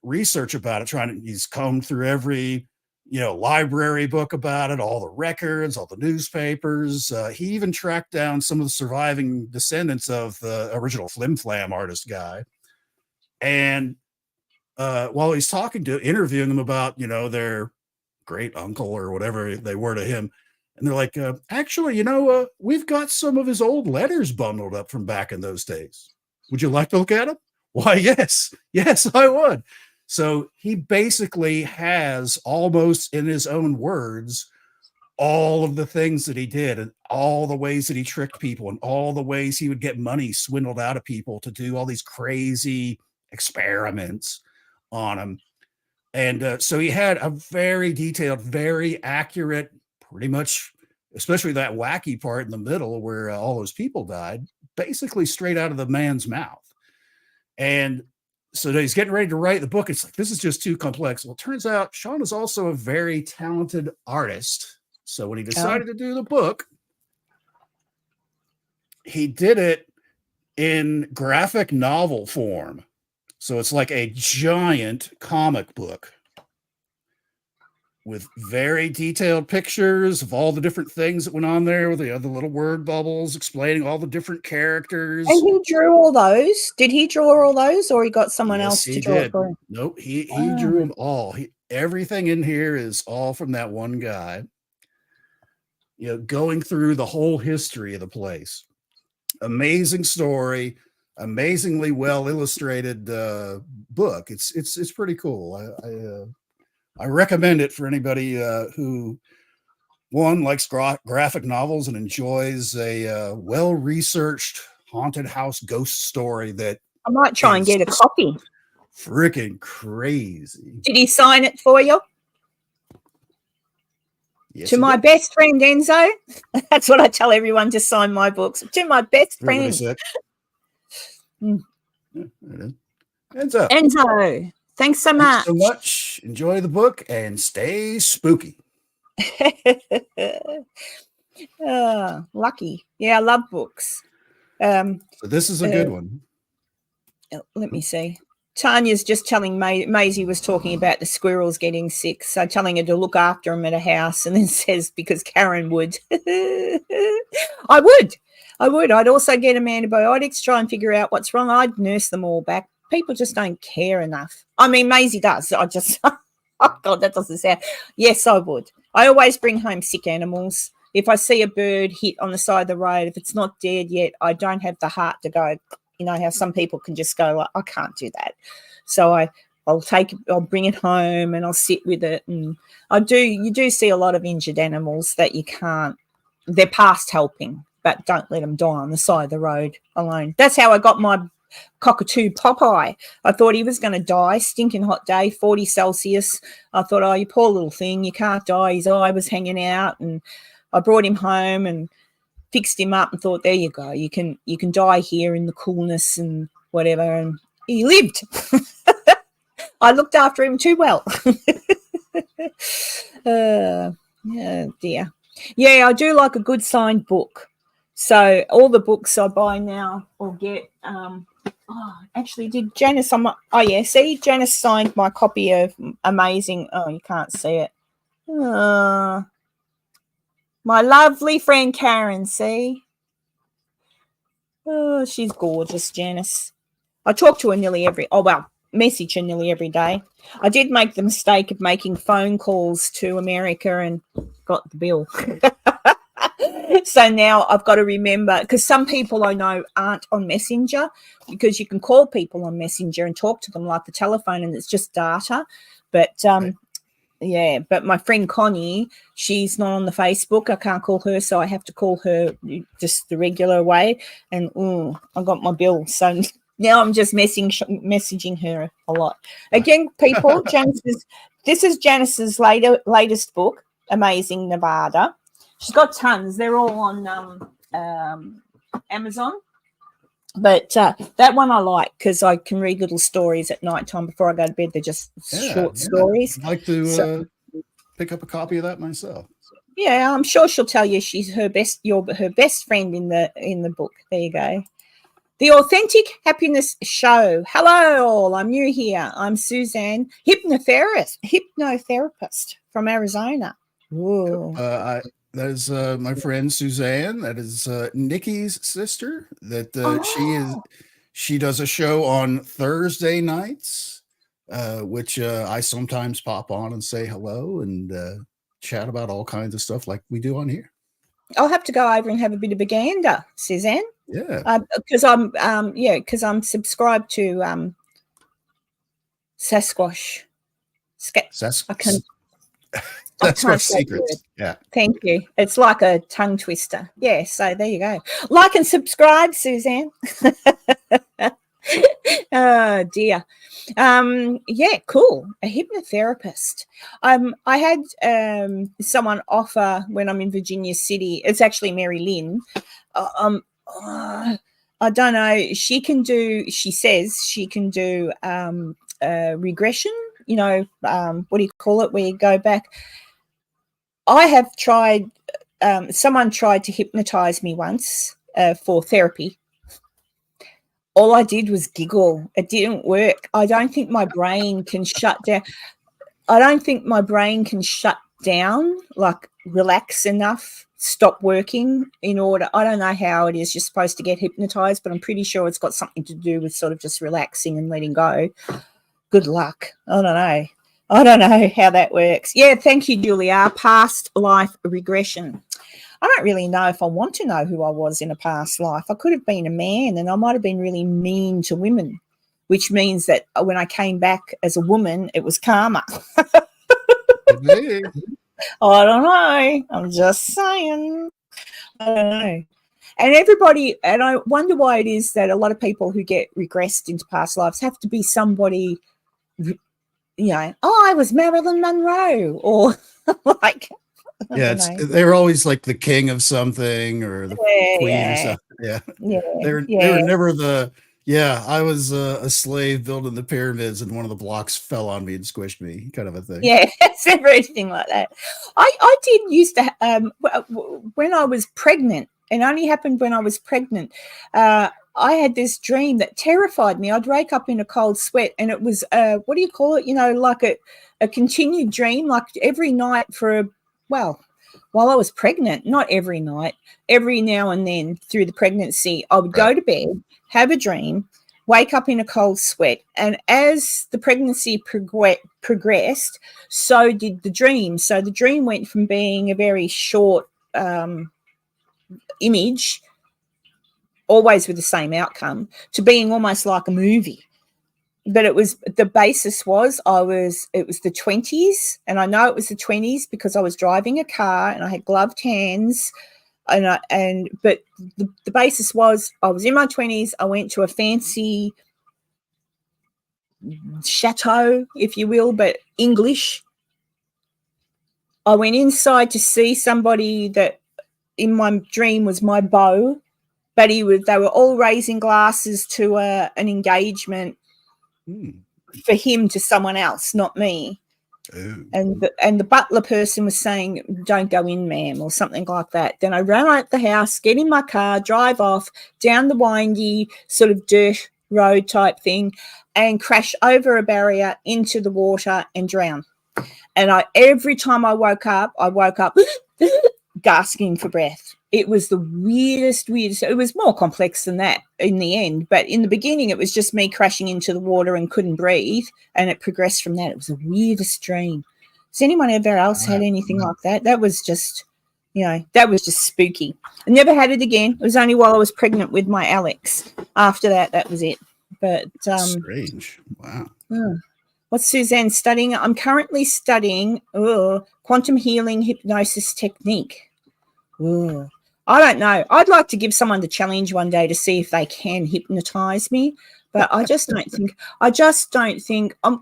research about it, he's combed through every, library book about it, all the records, all the newspapers. He even tracked down some of the surviving descendants of the original flim-flam artist guy. And while he's interviewing them about, their great uncle or whatever they were to him, and they're like, actually, we've got some of his old letters bundled up from back in those days. Would you like to look at them? Why, yes, I would. So he basically has, almost in his own words, all of the things that he did, and all the ways that he tricked people, and all the ways he would get money swindled out of people to do all these crazy experiments on him. And so he had a very detailed, very accurate, pretty much, especially that wacky part in the middle where all those people died, basically straight out of the man's mouth. And so he's getting ready to write the book. It's like, this is just too complex. Well, it turns out Sean is also a very talented artist. So when he decided to do the book, he did it in graphic novel form. So it's like a giant comic book with very detailed pictures of all the different things that went on there, with the other little word bubbles explaining all the different characters. And he drew all those. Did he draw all those, or he got someone else to draw it for him? Nope, he drew them all. Everything in here is all from that one guy. Going through the whole history of the place. Amazing story. Amazingly well illustrated book. It's pretty cool. I recommend it for anybody who likes graphic novels and enjoys a well researched haunted house ghost story. That I might try and get a copy. Freaking crazy. Did he sign it for you? Yes, To he my did. best friend, Enzo. That's what I tell everyone to sign my books. To my best That's what he friend. said. Mm. Yeah, there it is. Enzo, Enzo, thanks so thanks so much. much. Enjoy the book and stay spooky. Lucky. Yeah, I love books. So this is a good Uh, one. let me see. Tanya's just telling Maisie was talking about the squirrels getting sick, so telling her to look after them at a house, and then says because Karen would. I would. I'd also get them antibiotics, try and figure out what's wrong. I'd nurse them all back. People just don't care enough. I mean, Maisie does. I just, oh God, that doesn't sound. Yes, I would. I always bring home sick animals. If I see a bird hit on the side of the road, if it's not dead yet, I don't have the heart to go. You know how some people can just go, like, I can't do that. So I'll bring it home and I'll sit with it. And you do see a lot of injured animals that you can't, they're past helping, but don't let them die on the side of the road alone. That's how I got my cockatoo Popeye. I thought he was going to die, stinking hot day, 40 Celsius. I thought, oh, you poor little thing, you can't die. His eye was hanging out, and I brought him home and fixed him up and thought, there you go, you can die here in the coolness and whatever. And he lived. I looked after him too well. Yeah, dear. Yeah, I do like a good signed book. So all the books I buy now or get. Actually, did Janice? See, Janice signed my copy of Amazing. Oh, you can't see it. My lovely friend Karen. See. Oh, she's gorgeous, Janice. I talk to her message her nearly every day. I did make the mistake of making phone calls to America and got the bill. So now I've got to remember, because some people I know aren't on Messenger, because you can call people on Messenger and talk to them like the telephone and it's just data. But yeah, but my friend Connie, she's not on the Facebook. I can't call her, so I have to call her just the regular way. And I got my bill. So now I'm just messaging her a lot. Again, people, this is Janice's latest book, Amazing Nevada. She's got tons. They're all on Amazon. But that one I like because I can read little stories at night time before I go to bed. They're just short stories. I'd like to pick up a copy of that myself. Yeah, I'm sure she'll tell you she's her best friend in the book. There you go. The Authentic Happiness Show. Hello all. I'm new here. I'm Suzanne, hypnotherapist from Arizona. Cool. That is my friend Suzanne. That is Nikki's sister. She does a show on Thursday nights, which I sometimes pop on and say hello and chat about all kinds of stuff like we do on here. I'll have to go over and have a bit of a gander, Suzanne. Yeah, because I'm subscribed to Sasquatch. Sasquatch Secrets. Yeah. Thank you. It's like a tongue twister. Yeah, so there you go. Like and subscribe, Suzanne. Oh dear. Yeah, cool. A hypnotherapist. I had someone offer when I'm in Virginia City. It's actually Mary Lynn. I don't know. She says she can do regression, what do you call it, where you go back. I have tried, someone tried to hypnotize me once for therapy. All I did was giggle. It didn't work. I don't think my brain can shut down. Like relax enough, stop working in order. I don't know how it is you're supposed to get hypnotized, but I'm pretty sure it's got something to do with sort of just relaxing and letting go. Good luck. I don't know how that works. Yeah, thank you, Julia. Past life regression. I don't really know if I want to know who I was in a past life. I could have been a man and I might have been really mean to women, which means that when I came back as a woman, it was karma. Hey. I don't know. I'm just saying. I don't know. And I wonder why it is that a lot of people who get regressed into past lives have to be somebody, I was Marilyn Monroe or like, I Yeah, don't it's know. they were always like the king of something or the queen or Yeah, something. Yeah. yeah, They yeah, were never the yeah, I was a slave building the pyramids and one of the blocks fell on me and squished me kind of a thing. yeah. It's never anything like that. I did used to when I was pregnant. It only happened when I was pregnant. I had this dream that terrified me. I'd wake up in a cold sweat, and it was what do you call it? You know, like a continued dream, like every night well, while I was pregnant, not every night, every now and then through the pregnancy, I would Right. go to bed, have a dream, wake up in a cold sweat. And as the pregnancy progressed, so did the dream. So the dream went from being a very short image, always with the same outcome, to being almost like a movie. But it was the basis was it was the 20s, and I know it was the 20s because I was driving a car and I had gloved hands, but the basis was I was in my 20s. I went to a fancy chateau, if you will, but English. I went inside to see somebody that in my dream was my beau, but they were all raising glasses to an engagement for him to someone else, not me. Ooh. And the butler person was saying, "Don't go in, ma'am," or something like that. Then I ran out the house, get in my car, drive off down the windy sort of dirt road type thing, and crash over a barrier into the water and drown. And every time I woke up gasping for breath. It was the weirdest. It was more complex than that in the end. But in the beginning, it was just me crashing into the water and couldn't breathe. And it progressed from that. It was the weirdest dream. Has anyone ever else had anything like that? That was just, that was just spooky. I never had it again. It was only while I was pregnant with my Alex. After that, that was it. But strange. Wow. What's Suzanne studying? I'm currently studying quantum healing hypnosis technique. Ooh. I don't know. I'd like to give someone the challenge one day to see if they can hypnotize me, but I just don't think.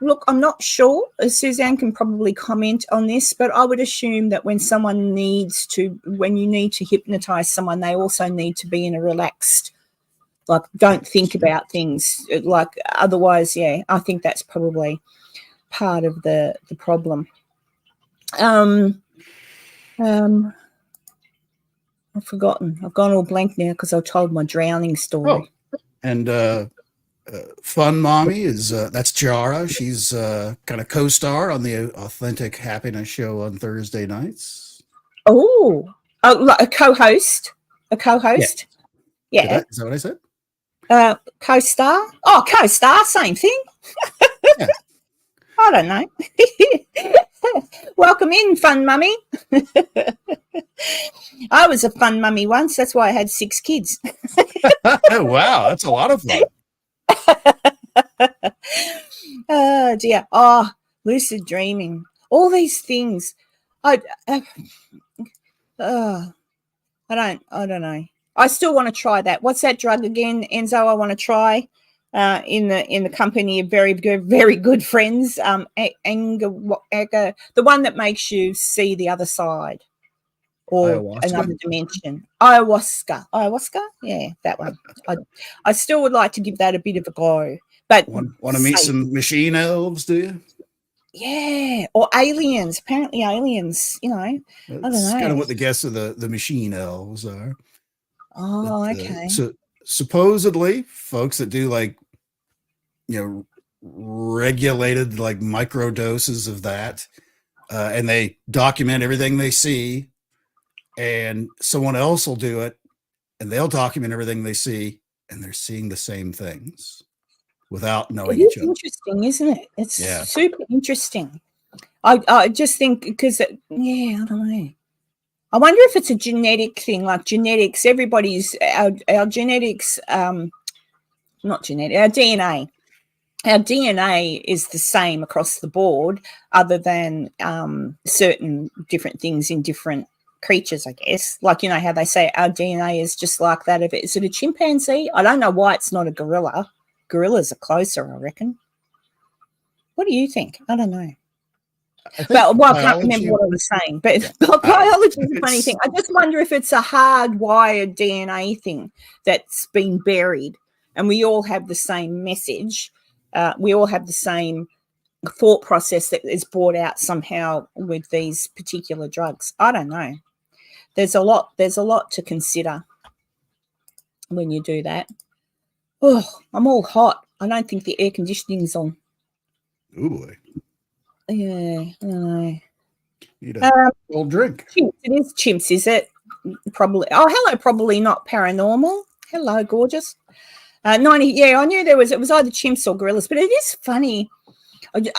Look, I'm not sure. Suzanne can probably comment on this, but I would assume that when you need to hypnotize someone, they also need to be in a relaxed, like, don't think about things. Like, otherwise, yeah, I think that's probably part of the problem. I've forgotten. I've gone all blank now because I told my drowning story. Oh, and Fun Mommy is that's Jara. She's kind of co-star on the Authentic Happiness show on Thursday nights. Oh, like a co-host. A co-host. Yeah. Is that what I said? Co-star. Oh, co-star, same thing. Yeah. I don't know. Welcome in, Fun Mummy. I was a fun mummy once. That's why I had 6 kids. Oh, wow. That's a lot of fun. Oh, dear. Oh, lucid dreaming. All these things. I don't know. I still want to try that. What's that drug again, Enzo? I want to try in the company of very good, very good friends. The one that makes you see the other side or Ayahuasca? another dimension. Ayahuasca. Yeah, that one. I still would like to give that a bit of a go. But want to meet some machine elves? Do you? Yeah, or aliens. Apparently, aliens. I don't know. That's kind of what the guests of the machine elves are. Oh, okay. So supposedly, folks that do regulated like micro doses of that, and they document everything they see, and someone else will do it, and they'll document everything they see, and they're seeing the same things without knowing each other. Interesting, isn't it? It's super interesting. I just think because I don't know. I wonder if it's a genetic thing, like genetics. Everybody's our genetics, not genetic, our DNA. Our DNA is the same across the board, other than certain different things in different creatures, I guess. Like, how they say our DNA is just like that of it. Is it a chimpanzee? I don't know why it's not a gorilla. Gorillas are closer, I reckon. What do you think? I don't know. I think Well, I can't biology. remember what I was saying, but Yeah. biology is a funny It's thing. I just wonder if it's a hardwired DNA thing that's been buried, and we all have the same message. We all have the same thought process that is brought out somehow with these particular drugs. I don't know. There's a lot to consider when you do that. Oh, I'm all hot. I don't think the air conditioning's on. oh boy. Yeah, I don't know. Need a cold drink. Chimps. It is chimps, is it? Probably. Oh, hello. Probably not paranormal. Hello, gorgeous. 90. Yeah, I knew there was. It was either chimps or gorillas, but it is funny.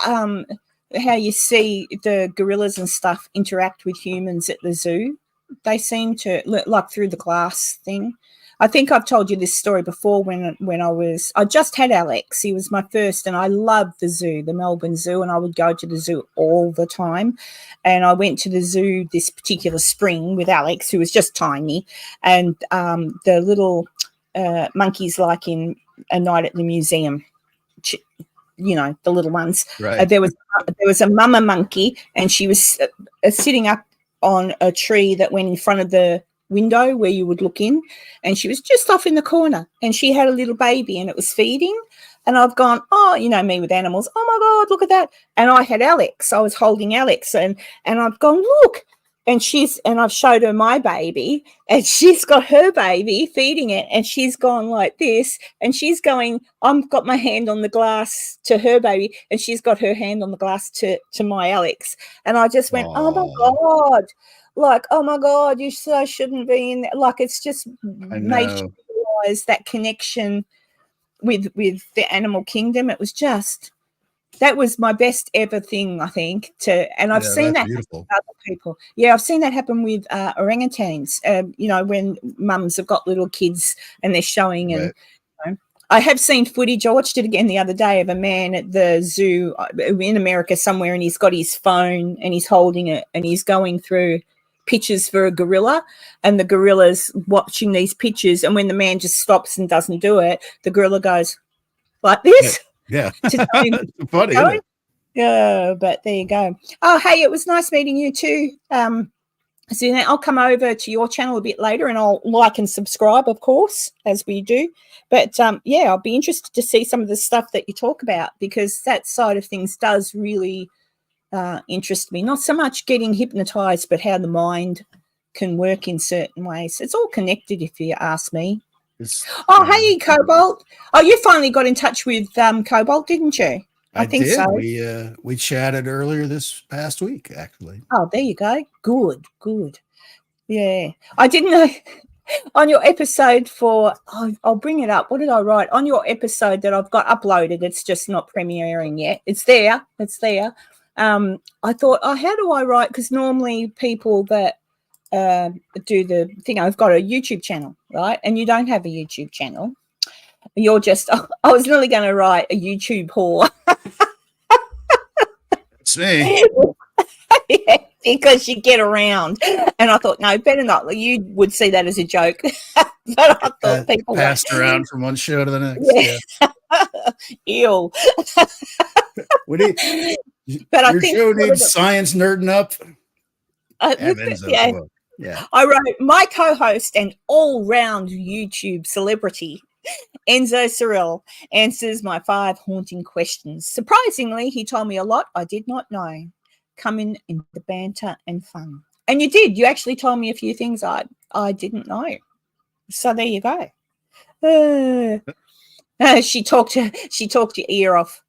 How you see the gorillas and stuff interact with humans at the zoo. They seem to like through the glass thing. I think I've told you this story before when I just had Alex. He was my first, and I loved the zoo, the Melbourne Zoo, and I would go to the zoo all the time. And I went to the zoo this particular spring with Alex, who was just tiny, and the little monkeys, like in A Night at the Museum, the little ones. Right. There was a mama monkey, and she was sitting up on a tree that went in front of the window where you would look in, and she was just off in the corner, and she had a little baby, and it was feeding. And I've gone, oh, me with animals. Oh my God, look at that! And I had Alex. I was holding Alex, and I've gone, look. And I've showed her my baby, and she's got her baby feeding it, and she's gone like this, and she's going, I've got my hand on the glass to her baby, and she's got her hand on the glass to my Alex. And I just went, oh my God, like, oh my God, you so shouldn't be in there. Like, it's just made you realize that connection with the animal kingdom. It was just, that was my best ever thing, I think. And I've seen that happen with other people. Yeah, I've seen that happen with orangutans. When mums have got little kids and they're showing, and I have seen footage. I watched it again the other day of a man at the zoo in America somewhere, and he's got his phone and he's holding it and he's going through pictures for a gorilla, and the gorilla's watching these pictures, and when the man just stops and doesn't do it, the gorilla goes like this. Yeah. Funny, isn't it? Yeah, but there you go. Oh, hey, it was nice meeting you too. So I'll come over to your channel a bit later, and I'll like and subscribe, of course, as we do. But I'll be interested to see some of the stuff that you talk about, because that side of things does really interest me. Not so much getting hypnotized, but how the mind can work in certain ways. It's all connected, if you ask me. Hey, Cobalt. Oh, you finally got in touch with Cobalt, didn't you? I think did. So. We chatted earlier this past week, actually. Oh, there you go. Good. Yeah. I didn't know on your episode I'll bring it up. What did I write? On your episode that I've got uploaded, it's just not premiering yet. It's there. I thought, how do I write? Because normally people that do the thing, I've got a YouTube channel, right? And you don't have a YouTube channel. You're just, I was really going to write a YouTube whore. That's me. Yeah, because you get around. And I thought, no, better not. You would see that as a joke. But I thought people passed around from one show to the next. Yeah. Ew. But I think your show needs science nerding up. Enzo, yeah. I wrote, my co-host and all-round YouTube celebrity, Enzo Cyril, answers my 5 haunting questions. Surprisingly, he told me a lot I did not know, coming in the banter and fun. And you did. You actually told me a few things I didn't know. So there you go. She talked your ear off.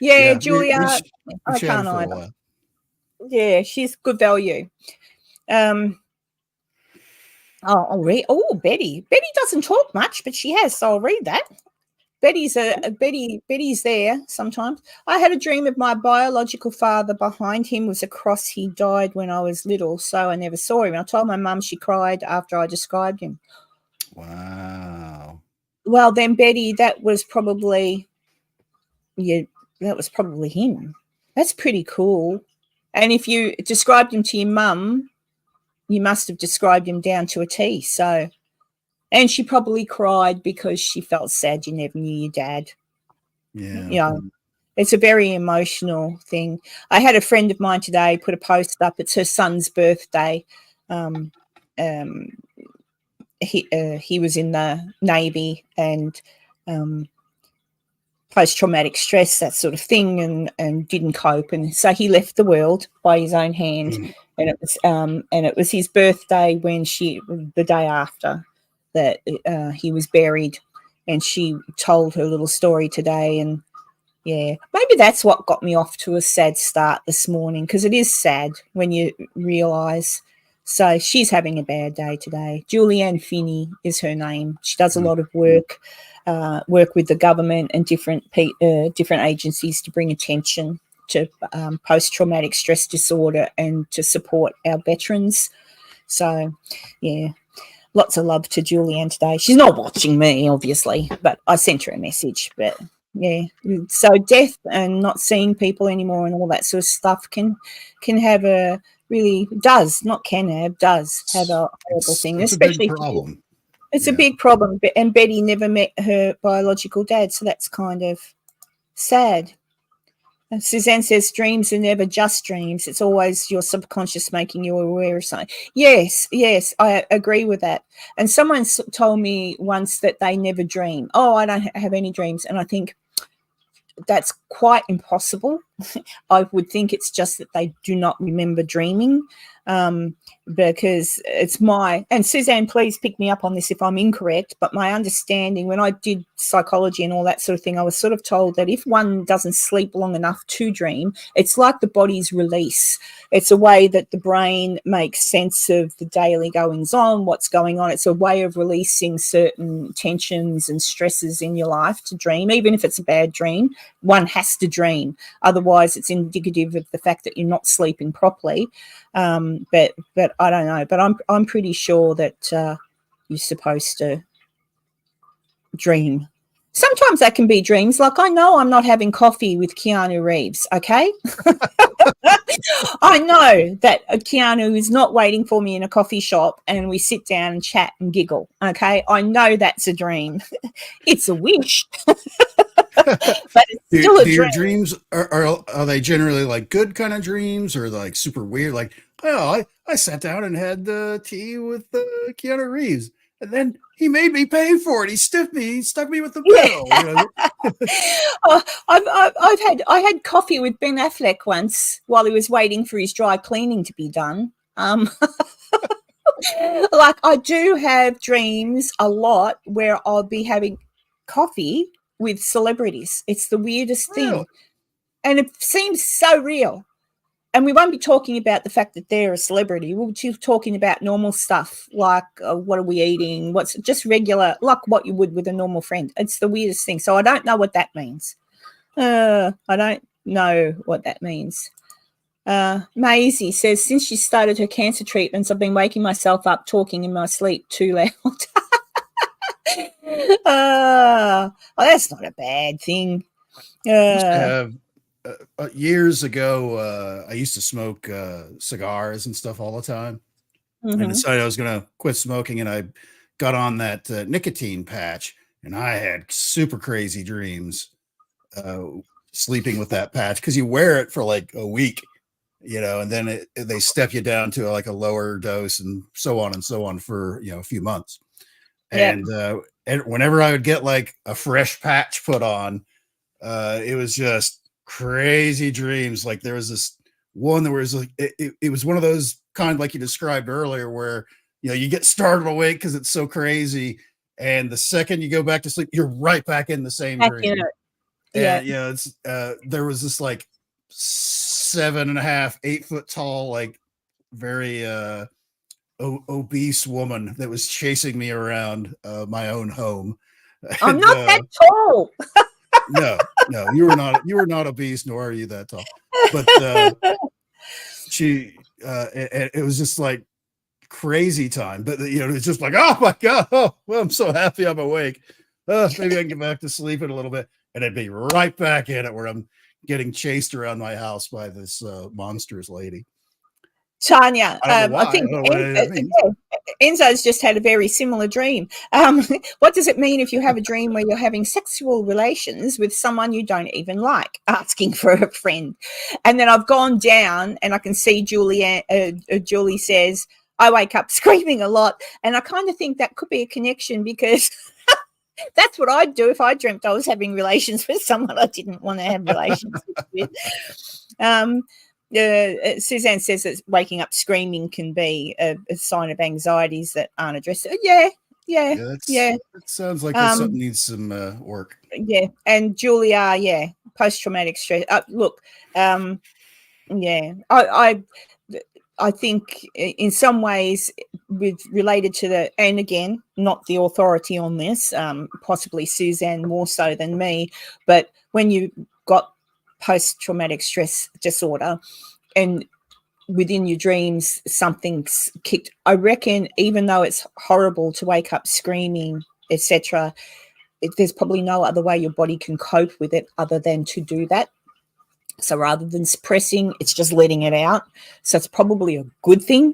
Julia, I can't either. Yeah, she's good value. I'll read. Oh, Betty. Betty doesn't talk much, but she has, so I'll read that. Betty's there sometimes. I had a dream of my biological father. Behind him was a cross. He died when I was little, so I never saw him. I told my mum. She cried after I described him. Wow. Well, then, Betty, that was probably him. That's pretty cool. And if you described him to your mum, you must have described him down to a T. So, and she probably cried because she felt sad you never knew your dad. Yeah. It's a very emotional thing. I had a friend of mine today put a post up. It's her son's birthday. Um, um, he was in the Navy and post-traumatic stress, that sort of thing, and didn't cope, and so he left the world by his own hand. And it was his birthday when the day after that he was buried, and she told her little story today. And yeah, maybe that's what got me off to a sad start this morning, because it is sad when you realise. So she's having a bad day today. Julianne Finney is her name. She does a lot of work with the government and different agencies to bring attention to post-traumatic stress disorder and to support our veterans. So, yeah, lots of love to Julianne today. She's not watching me, obviously, but I sent her a message. But yeah, so death and not seeing people anymore and all that sort of stuff can have a really does a horrible thing. It's especially a big problem. It's a big problem. And Betty never met her biological dad, so that's kind of sad. And Suzanne says dreams are never just dreams. It's always your subconscious making you aware of something. Yes, I agree with that. And someone told me once that they never dream. Oh, I don't have any dreams. And I think that's quite impossible. I would think it's just that they do not remember dreaming, because it's and Suzanne, please pick me up on this if I'm incorrect, but my understanding when I did psychology and all that sort of thing, I was sort of told that if one doesn't sleep long enough to dream, it's like the body's release. It's a way that the brain makes sense of the daily goings on, what's going on. It's a way of releasing certain tensions and stresses in your life to dream. Even if it's a bad dream, one has to dream. Otherwise, it's indicative of the fact that you're not sleeping properly. But I don't know. But I'm pretty sure that you're supposed to dream. Sometimes that can be dreams. Like I know I'm not having coffee with Keanu Reeves. Okay, I know that Keanu is not waiting for me in a coffee shop and we sit down and chat and giggle. Okay, I know that's a dream. It's a wish. But it's still a dream. Your dreams are they generally like good kind of dreams or like super weird? Like, oh, I sat down and had tea with Keanu Reeves, and then he made me pay for it. He stuck me with the bill. Yeah. You know? Oh, I had coffee with Ben Affleck once while he was waiting for his dry cleaning to be done. Like I do have dreams a lot where I'll be having coffee with celebrities. It's the weirdest thing. And it seems so real. And we won't be talking about the fact that they're a celebrity. We'll be talking about normal stuff like what are we eating, what's just regular, like what you would with a normal friend. It's the weirdest thing. So I don't know what that means. I don't know what that means. Maisie says, since she started her cancer treatments, I've been waking myself up talking in my sleep too loud. Well, that's not a bad thing. Years ago, I used to smoke cigars and stuff all the time. And decided I was going to quit smoking, and I got on that nicotine patch, and I had super crazy dreams sleeping with that patch because you wear it for like a week, and then they step you down to like a lower dose and so on for a few months. And whenever I would get like a fresh patch put on, it was just crazy dreams. Like there was this one that was like it was one of those kind of like you described earlier where you get startled awake because it's so crazy, and the second you go back to sleep you're right back in the same dream. And it's there was this like 7.5, 8 foot tall, like very obese woman that was chasing me around my own home. I'm not that tall. No, you were not obese, nor are you that tall. But it was just like crazy time. But it's just like, oh my god, well, I'm so happy I'm awake. Maybe I can get back to sleep in a little bit, and I'd be right back in it where I'm getting chased around my house by this monstrous lady. Tanya, I think Enzo's just had a very similar dream. What does it mean if you have a dream where you're having sexual relations with someone you don't even like, asking for a friend? And then I've gone down and I can see Julie says, I wake up screaming a lot. And I kind of think that could be a connection because that's what I'd do if I dreamt I was having relations with someone I didn't want to have relations with. Suzanne says that waking up screaming can be a sign of anxieties that aren't addressed. Yeah. It sounds like there's something needs some work. Yeah, and Julia, post-traumatic stress. Look, I think in some ways related to the, and again, not the authority on this, possibly Suzanne more so than me, but when you got post-traumatic stress disorder and within your dreams something's kicked, I reckon even though it's horrible to wake up screaming, etc., there's probably no other way your body can cope with it other than to do that. So rather than suppressing, it's just letting it out. So it's probably a good thing,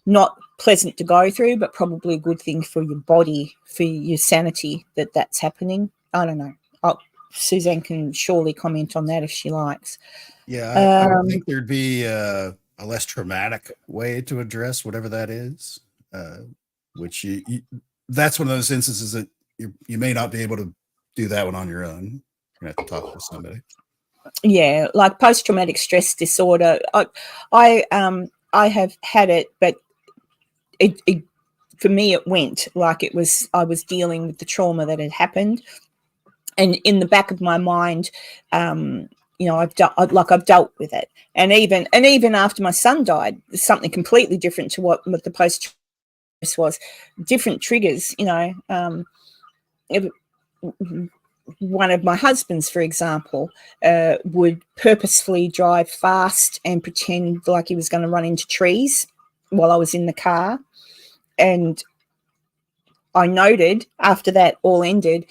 not pleasant to go through, but probably a good thing for your body, for your sanity, that's happening. I don't know. Suzanne can surely comment on that if she likes. Yeah, I would think there'd be a less traumatic way to address whatever that is, which that's one of those instances that you may not be able to do that one on your own. You're going to have to talk to somebody. Yeah, like post-traumatic stress disorder. I have had it, but it for me it went like it was. I was dealing with the trauma that had happened, and in the back of my mind, I've dealt with it, and even after my son died, something completely different to what the post stress was. Different triggers, one of my husbands, for example, would purposefully drive fast and pretend like he was going to run into trees while I was in the car. And I noted after that all ended,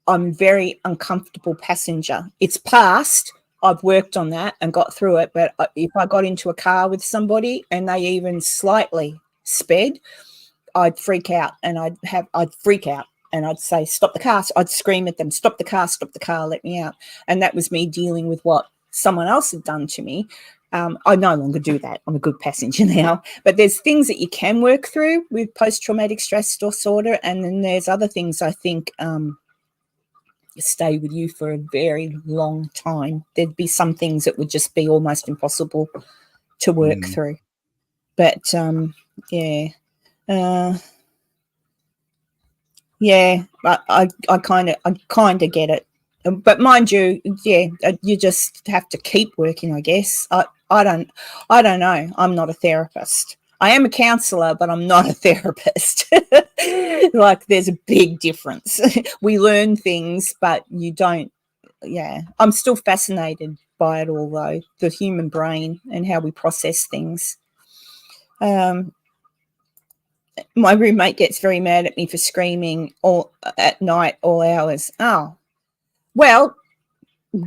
I'm a very uncomfortable passenger. It's past. I've worked on that and got through it. But if I got into a car with somebody and they even slightly sped, I'd freak out and I'd freak out. And I'd say, stop the car. I'd scream at them, stop the car, let me out. And that was me dealing with what someone else had done to me. I no longer do that. I'm a good passenger now. But there's things that you can work through with post-traumatic stress disorder. And then there's other things I think stay with you for a very long time. There'd be some things that would just be almost impossible to work through. But, yeah, I kind of get it, but mind you, you just have to keep working, I guess. I don't know. I'm not a therapist. I am a counsellor, but I'm not a therapist. Like, there's a big difference. We learn things, but you don't. Yeah, I'm still fascinated by it all, though, the human brain and how we process things. My roommate gets very mad at me for screaming all at night, all hours. Oh, well,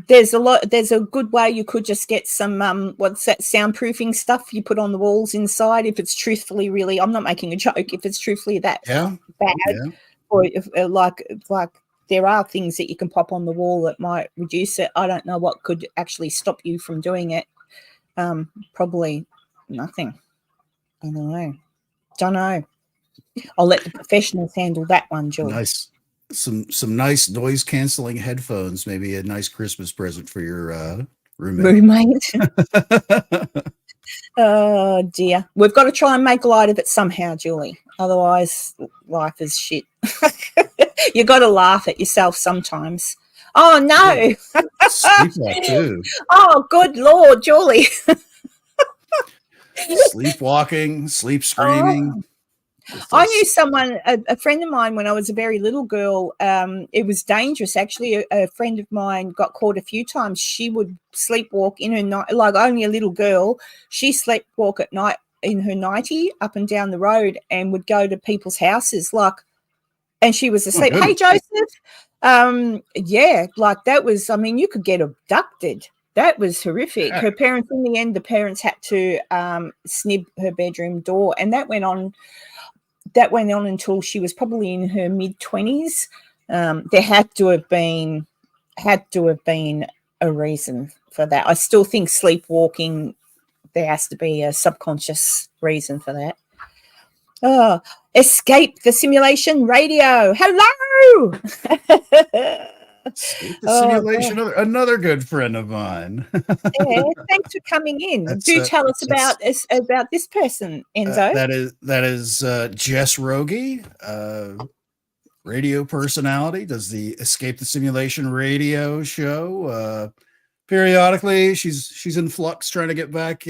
there's a good way you could just get some what's that soundproofing stuff you put on the walls inside. If it's truthfully, really, I'm not making a joke. If it's truthfully that bad, or if, like there are things that you can pop on the wall that might reduce it. I don't know what could actually stop you from doing it. Probably nothing. I don't know. I'll let the professionals handle that one, George. Nice. Some nice noise canceling headphones, maybe a nice Christmas present for your roommate. Oh dear. We've got to try and make light of it somehow, Julie. Otherwise life is shit. You got to laugh at yourself sometimes. Oh no. Sleepwalk too. Oh good Lord, Julie. Sleepwalking, sleep screaming. Oh. I knew someone, a friend of mine, when I was a very little girl. It was dangerous, actually. A friend of mine got caught a few times. She would sleepwalk in her night, like only a little girl. She sleepwalk at night in her nightie up and down the road and would go to people's houses, and she was asleep. Hey, Joseph. Yeah, like that was, I mean, you could get abducted That was horrific. Her parents, in the end, the parents had to snib her bedroom door, and that went on until she was probably in her mid-20s. There had to have been a reason for that. I still think sleepwalking, there has to be a subconscious reason for that. Oh, Escape the Simulation Radio. Hello. Escape the Simulation. Another good friend of mine. Yeah, thanks for coming in. Do tell us about this person, Enzo. That is Jess Rogie, radio personality. Does the Escape the Simulation radio show. Periodically, she's in flux, trying to get back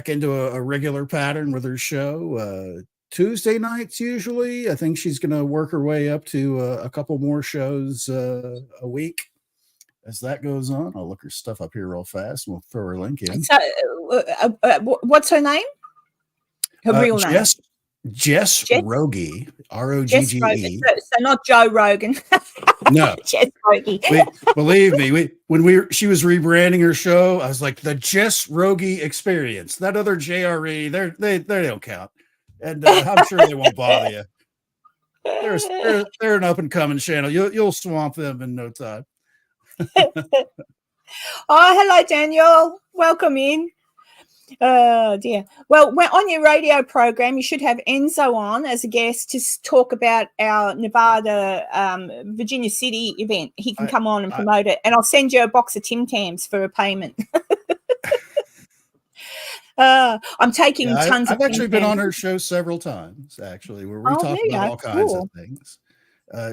into a regular pattern with her show. Tuesday nights usually. I think she's going to work her way up to a couple more shows a week. As that goes on, I'll look her stuff up here real fast, and we'll throw her link in. So, what's her name? Her real name? Jess Rogie, Rogge. So not Joe Rogan. No, Jess Rogie. Believe me, she was rebranding her show, I was like, the Jess Rogie Experience. That other JRE, they don't count, and I'm sure they won't bother you. They're an up and coming channel. You'll swamp them in no time. Oh, hello, Daniel. Welcome in. Oh dear. Well, on your radio program, you should have Enzo on as a guest to talk about our Nevada, Virginia City event. He can come on and promote it, and I'll send you a box of Tim Tams for a payment. I'm taking tons of. I've actually been on her show several times, actually, where we talk about all kinds of things.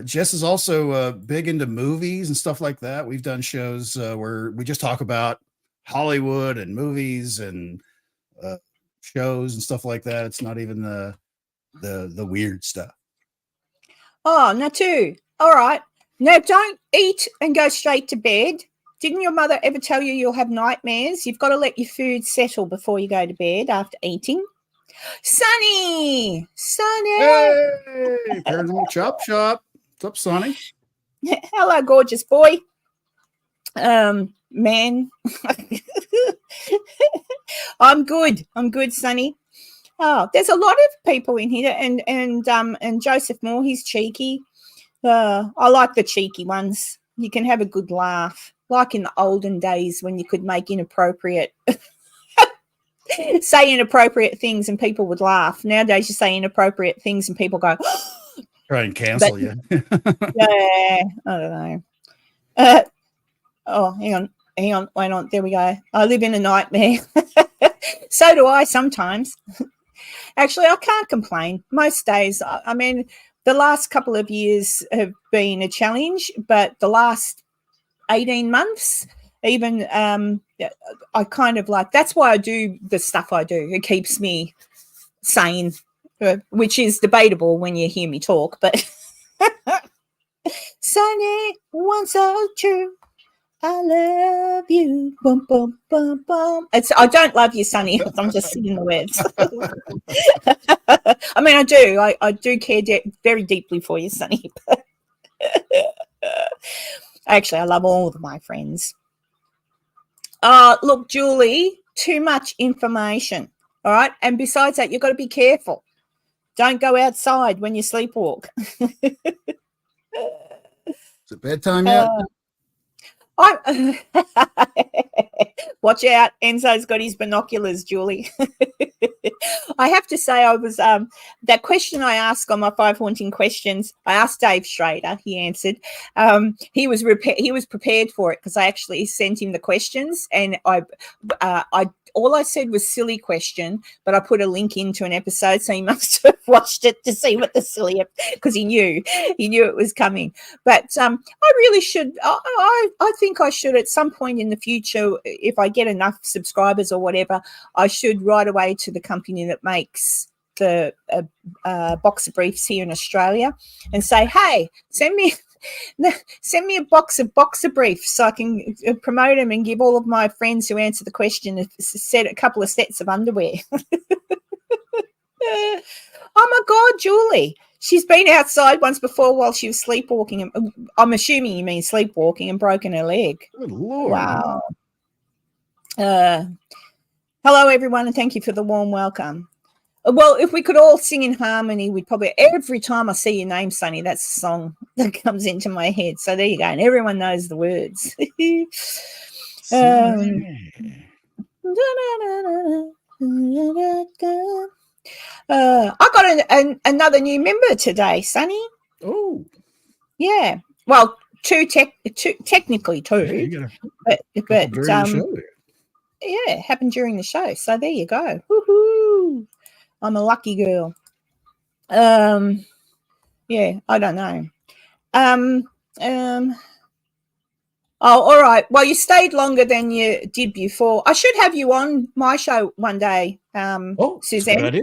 Jess is also big into movies and stuff like that. We've done shows where we just talk about Hollywood and movies and shows and stuff like that. It's not even the weird stuff. Oh, no, too. All right. Now, don't eat and go straight to bed. Didn't your mother ever tell you you'll have nightmares? You've got to let your food settle before you go to bed after eating. Sonny! Hey! Paranormal Chop Shop. What's up, Sonny? Hello, gorgeous boy. Man. I'm good, Sonny. Oh, there's a lot of people in here, and Joseph Moore, he's cheeky. I like the cheeky ones. You can have a good laugh, like in the olden days when you could make say inappropriate things and people would laugh. Nowadays, you say inappropriate things and people go, try and cancel you. Yeah, I don't know. Oh, hang on, wait on. There we go. I live in a nightmare. So do I sometimes. Actually, I can't complain. Most days, I mean, the last couple of years have been a challenge, but the last 18 months, even, I kind of like, that's why I do the stuff I do. It keeps me sane, which is debatable when you hear me talk, but Sonny, one so true. I love you. Bum, bum, bum, bum. I don't love you, Sonny. I'm just singing the words. I mean, I do. I do care very deeply for you, Sonny. Actually, I love all of my friends. Look, Julie, too much information. All right. And besides that, you've got to be careful. Don't go outside when you sleepwalk. Is it bedtime yet? Watch out. Enzo's got his binoculars, Julie. I have to say, I was that question I asked on my 5 haunting questions. I asked Dave Schrader. He answered. He was prepared for it because I actually sent him the questions, and I all I said was silly question, but I put a link into an episode, so he must have watched it to see what the silly, because he knew it was coming. But I really should. I think I should at some point in the future, if I get enough subscribers or whatever, I should write away to the company that makes the box of briefs here in Australia and say, hey, send me a box of boxer briefs so I can promote them and give all of my friends who answer the question a couple of sets of underwear. I Oh my God, Julie. She's been outside once before while she was sleepwalking. I'm assuming you mean sleepwalking, and broken her leg. Good Lord. Wow. Hello, everyone, and thank you for the warm welcome. Well, if we could all sing in harmony, we'd probably, every time I see your name, Sonny, that's the song that comes into my head. So there you go. And everyone knows the words. I got another new member today, Sonny. Oh. Yeah. Well, technically two. Yeah, you got but during the show. Yeah, it happened during the show. So there you go. Woohoo! I'm a lucky girl. Yeah, I don't know. Oh, all right. Well, you stayed longer than you did before. I should have you on my show one day, Suzanne. Good idea.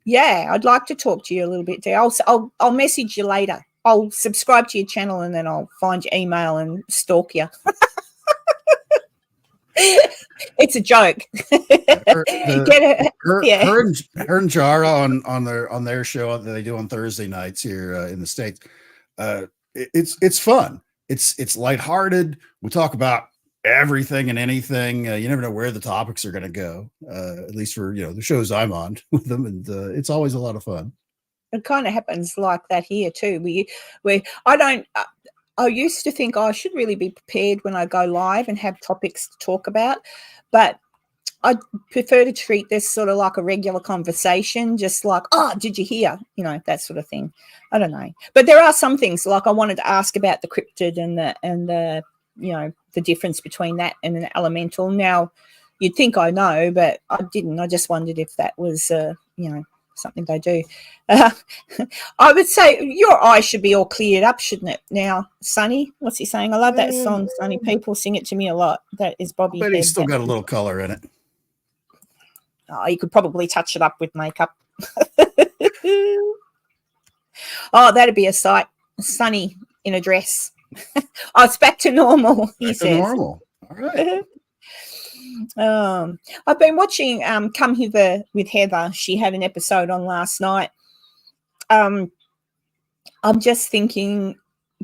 Yeah, I'd like to talk to you a little bit there. I'll message you later. I'll subscribe to your channel and then I'll find your email and stalk you. It's a joke. Her and Jara on their show that they do on Thursday nights here in the States. It's fun. It's lighthearted. We talk about everything and anything. You never know where the topics are going to go. At least for the shows I'm on with them, and it's always a lot of fun. It kind of happens like that here too. I used to think I should really be prepared when I go live and have topics to talk about, but I prefer to treat this sort of like a regular conversation, just like, oh, did you hear? That sort of thing. I don't know. But there are some things like I wanted to ask about the cryptid and the the difference between that and an elemental. Now, you'd think I know, but I didn't. I just wondered if that was, something they do. I would say your eyes should be all cleared up, shouldn't it? Now, Sonny, what's he saying? I love that song, Sonny. People sing it to me a lot. That is Bobby. But he's still got a little color in it. Oh, you could probably touch it up with makeup. Oh, that'd be a sight. Sonny in a dress. Oh, it's back to normal, he says. Normal. All right. I've been watching Come Hither with Heather. She had an episode on last night. I'm just thinking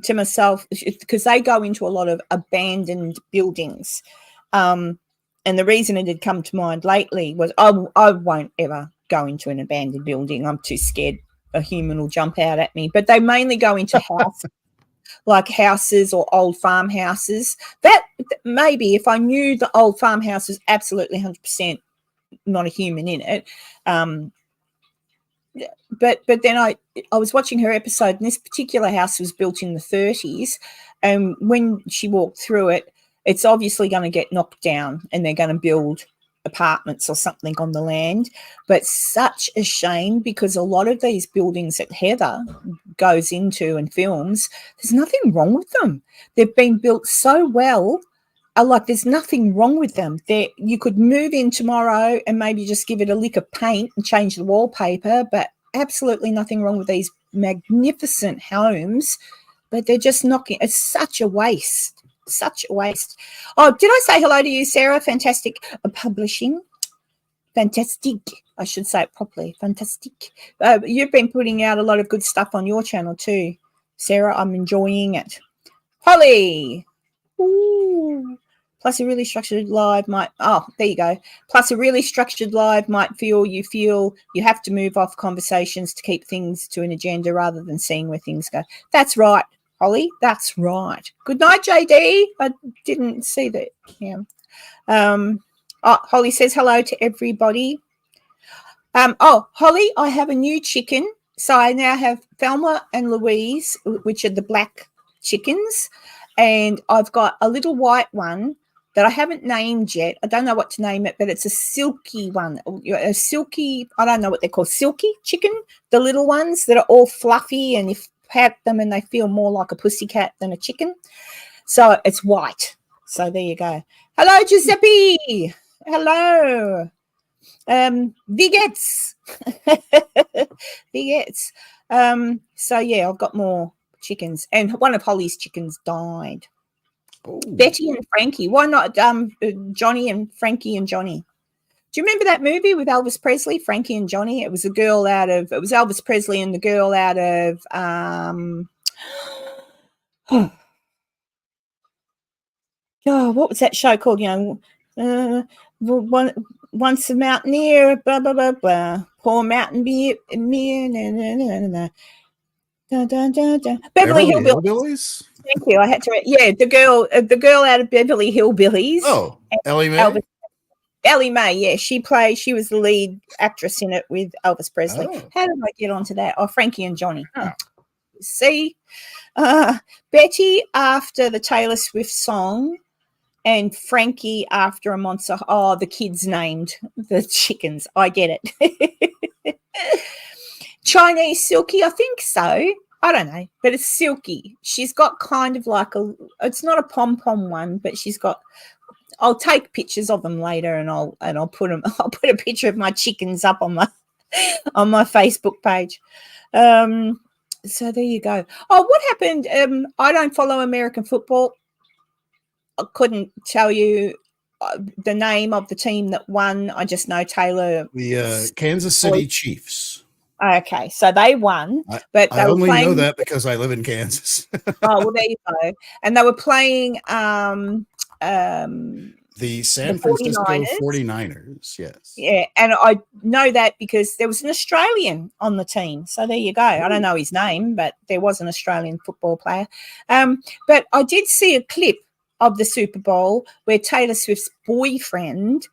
to myself, because they go into a lot of abandoned buildings. And the reason it had come to mind lately was I won't ever go into an abandoned building. I'm too scared a human will jump out at me. But they mainly go into houses or old farmhouses. That maybe if I knew the old farmhouse was absolutely 100% not a human in it. But then I was watching her episode, and this particular house was built in the 30s. And when she walked through it, it's obviously going to get knocked down and they're going to build apartments or something on the land. But such a shame, because a lot of these buildings that Heather goes into and films, there's nothing wrong with them. They've been built so well. There's nothing wrong with them. You could move in tomorrow and maybe just give it a lick of paint and change the wallpaper, but absolutely nothing wrong with these magnificent homes. But they're just knocking. It's such a waste. Such a waste. Oh, did I say hello to you, Sarah? Fantastic publishing. Fantastic. I should say it properly. Fantastic. You've been putting out a lot of good stuff on your channel too, Sarah. I'm enjoying it. Holly. Ooh. Plus a really structured live might, there you go. Plus a really structured live might feel you have to move off conversations to keep things to an agenda rather than seeing where things go. That's right, Holly. That's right. Good night, JD. I didn't see that. Yeah. Holly says hello to everybody. Holly, I have a new chicken. So I now have Thelma and Louise, which are the black chickens. And I've got a little white one that I haven't named yet. I don't know what to name it, but it's a silky one. A silky, I don't know what they're called, silky chicken, the little ones that are all fluffy, and you pat them and they feel more like a pussycat than a chicken. So it's white. So there you go. Hello, Giuseppe. Hello. Vigets. Vigets. So yeah, I've got more chickens, and one of Holly's chickens died. Oh. Betty and Frankie. Why not Johnny and Frankie and Johnny? you remember that movie with Elvis Presley, Frankie and Johnny? It was Elvis Presley and the girl out of oh, what was that show called? Once a mountaineer, blah blah blah blah. Poor mountain beer, Beverly Hillbillies. Thank you. I had to. Yeah, the girl out of Beverly Hillbillies. Oh, Ellie Mae. Ellie Mae. Yeah, she was the lead actress in it with Elvis Presley. Oh. How did I get onto that? Oh, Frankie and Johnny. Oh. See, Betty after the Taylor Swift song, and Frankie after a monster. Oh, the kids named the chickens. I get it. Chinese Silky, I think so. I don't know, but it's Silky. She's got kind of like it's not a pom-pom one, but she's got, I'll take pictures of them later and I'll put them, I'll put a picture of my chickens up on my Facebook page. So there you go. Oh, what happened? I don't follow American football. I couldn't tell you the name of the team that won. I just know Taylor. The Kansas City Chiefs. Okay, so they won, but I only know that because I live in Kansas. Oh, well, there you go. And they were playing the San Francisco 49ers, yes. Yeah, and I know that because there was an Australian on the team. So there you go. I don't know his name, but there was an Australian football player. But I did see a clip of the Super Bowl where Taylor Swift's boyfriend,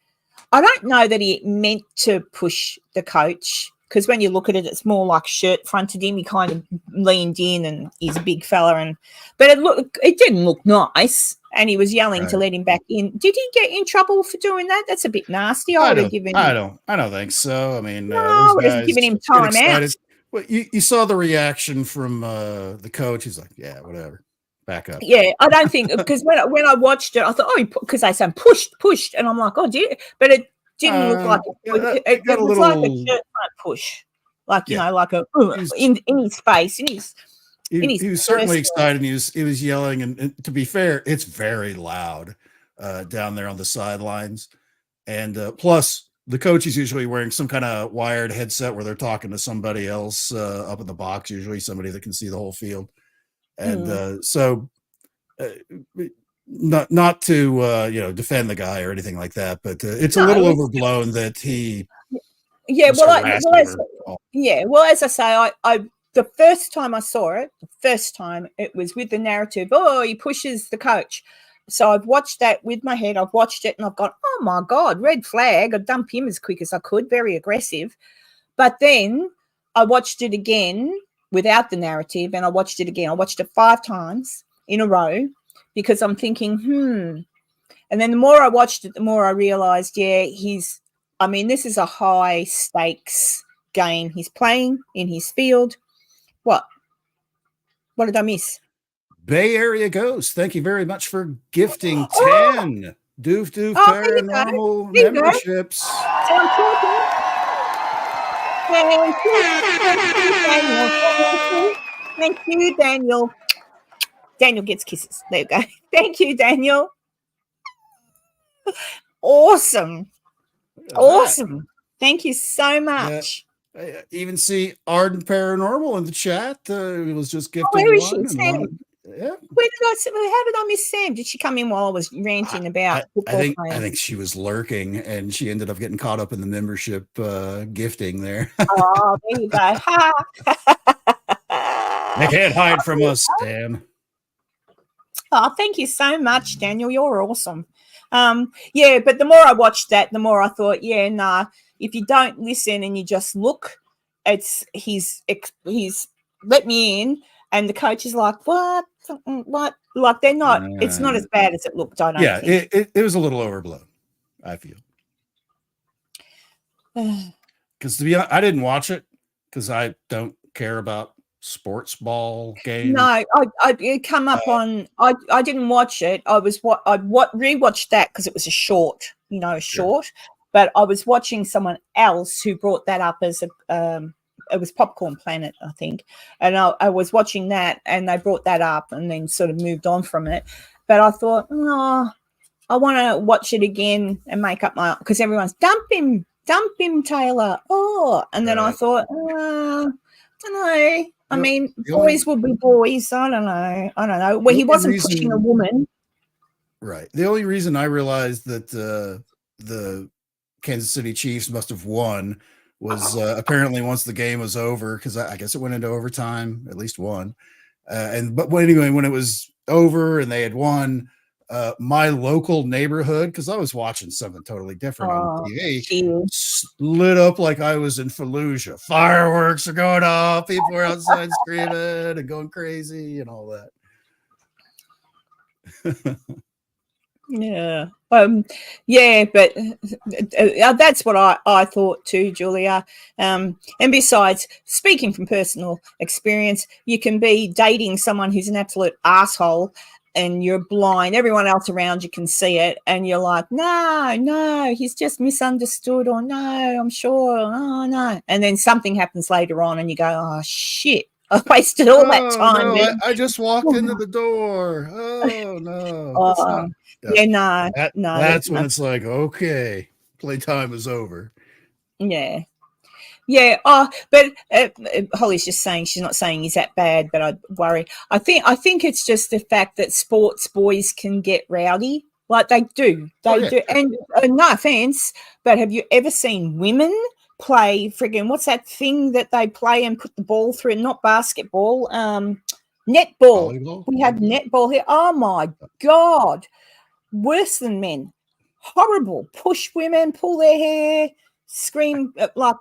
I don't know that he meant to push the coach, because when you look at it, it's more like shirt fronted him. He kind of leaned in, and he's a big fella, but it didn't look nice. And he was yelling to let him back in. Did he get in trouble for doing that? That's a bit nasty. I don't think so. I mean, no, those guys giving him time out. Well, you saw the reaction from the coach. He's like, "Yeah, whatever, back up." Yeah, I don't think, because when I watched it, I thought, because they said pushed, and I'm like, oh dear, but it didn't look like it was like a shirt front push, like you know, like a in his face, He was certainly excited. He was yelling, and to be fair, it's very loud down there on the sidelines. And plus, the coach is usually wearing some kind of wired headset where they're talking to somebody else up in the box, usually somebody that can see the whole field. And so, not to defend the guy or anything like that, but it's a little overblown that he. Yeah, well, as I say, I the first time I saw it, it was with the narrative, oh, he pushes the coach. So I've watched that with my head. I've watched it and I've gone, oh, my God, red flag. I'd dump him as quick as I could, very aggressive. But then I watched it again without the narrative, and I watched it again. I watched it 5 times in a row because I'm thinking, And then the more I watched it, the more I realized, this is a high stakes game. He's playing in his field. What did I miss? Bay Area Ghost, thank you very much for gifting 10 Doof Paranormal memberships. Thank you, Daniel. Daniel gets kisses. There you go. Thank you, Daniel. Awesome. Thank you so much. I even see Ardent Paranormal in the chat. He was just gifting where is she? Sam? Yeah. How did I miss Sam? Did she come in while I was ranting about I think she was lurking, and she ended up getting caught up in the membership gifting there. Oh, there you go. They can't hide from us, Sam. Oh, thank you so much, Daniel. You're awesome. But the more I watched that, the more I thought, if you don't listen and you just look, he's let me in, and the coach is like, what? Like they're not. It's not as bad as it looked. I don't think. It was a little overblown, I feel. Because to be honest, I didn't watch it because I don't care about sports ball games. No, I come up on. I didn't watch it. I rewatched that because it was a short. Short. But I was watching someone else who brought that up as it was Popcorn Planet, I think. And I was watching that, and they brought that up and then sort of moved on from it. But I thought, I want to watch it again and make up my, because everyone's dump him, Taylor. Oh, and then I thought, I don't know. I mean, boys will be boys. I don't know. Well, he wasn't pushing a woman. Right. The only reason I realized that the Kansas City Chiefs must have won was apparently once the game was over, because I guess it went into overtime, at least one. But anyway, when it was over and they had won, my local neighborhood, because I was watching something totally different on TV, lit up like I was in Fallujah. Fireworks are going off, people are outside screaming and going crazy and all that. Yeah. But that's what I thought too, Julia. And besides, speaking from personal experience, you can be dating someone who's an absolute asshole and you're blind. Everyone else around you can see it. And you're like, no, he's just misunderstood, or no, I'm sure. Oh, no. And then something happens later on and you go, oh, shit. I wasted all that time. No, I just walked into the door. Oh, no. No. That's when it's like, okay, playtime is over. Yeah. But Holly's just saying, she's not saying he's that bad, but I worry. I think it's just the fact that sports boys can get rowdy, like they do. They do. And no offense, but have you ever seen women play friggin' what's that thing that they play and put the ball through? Not basketball, netball. Volleyball? We have netball here. Oh my God, worse than men. Horrible. Push women, pull their hair, scream like.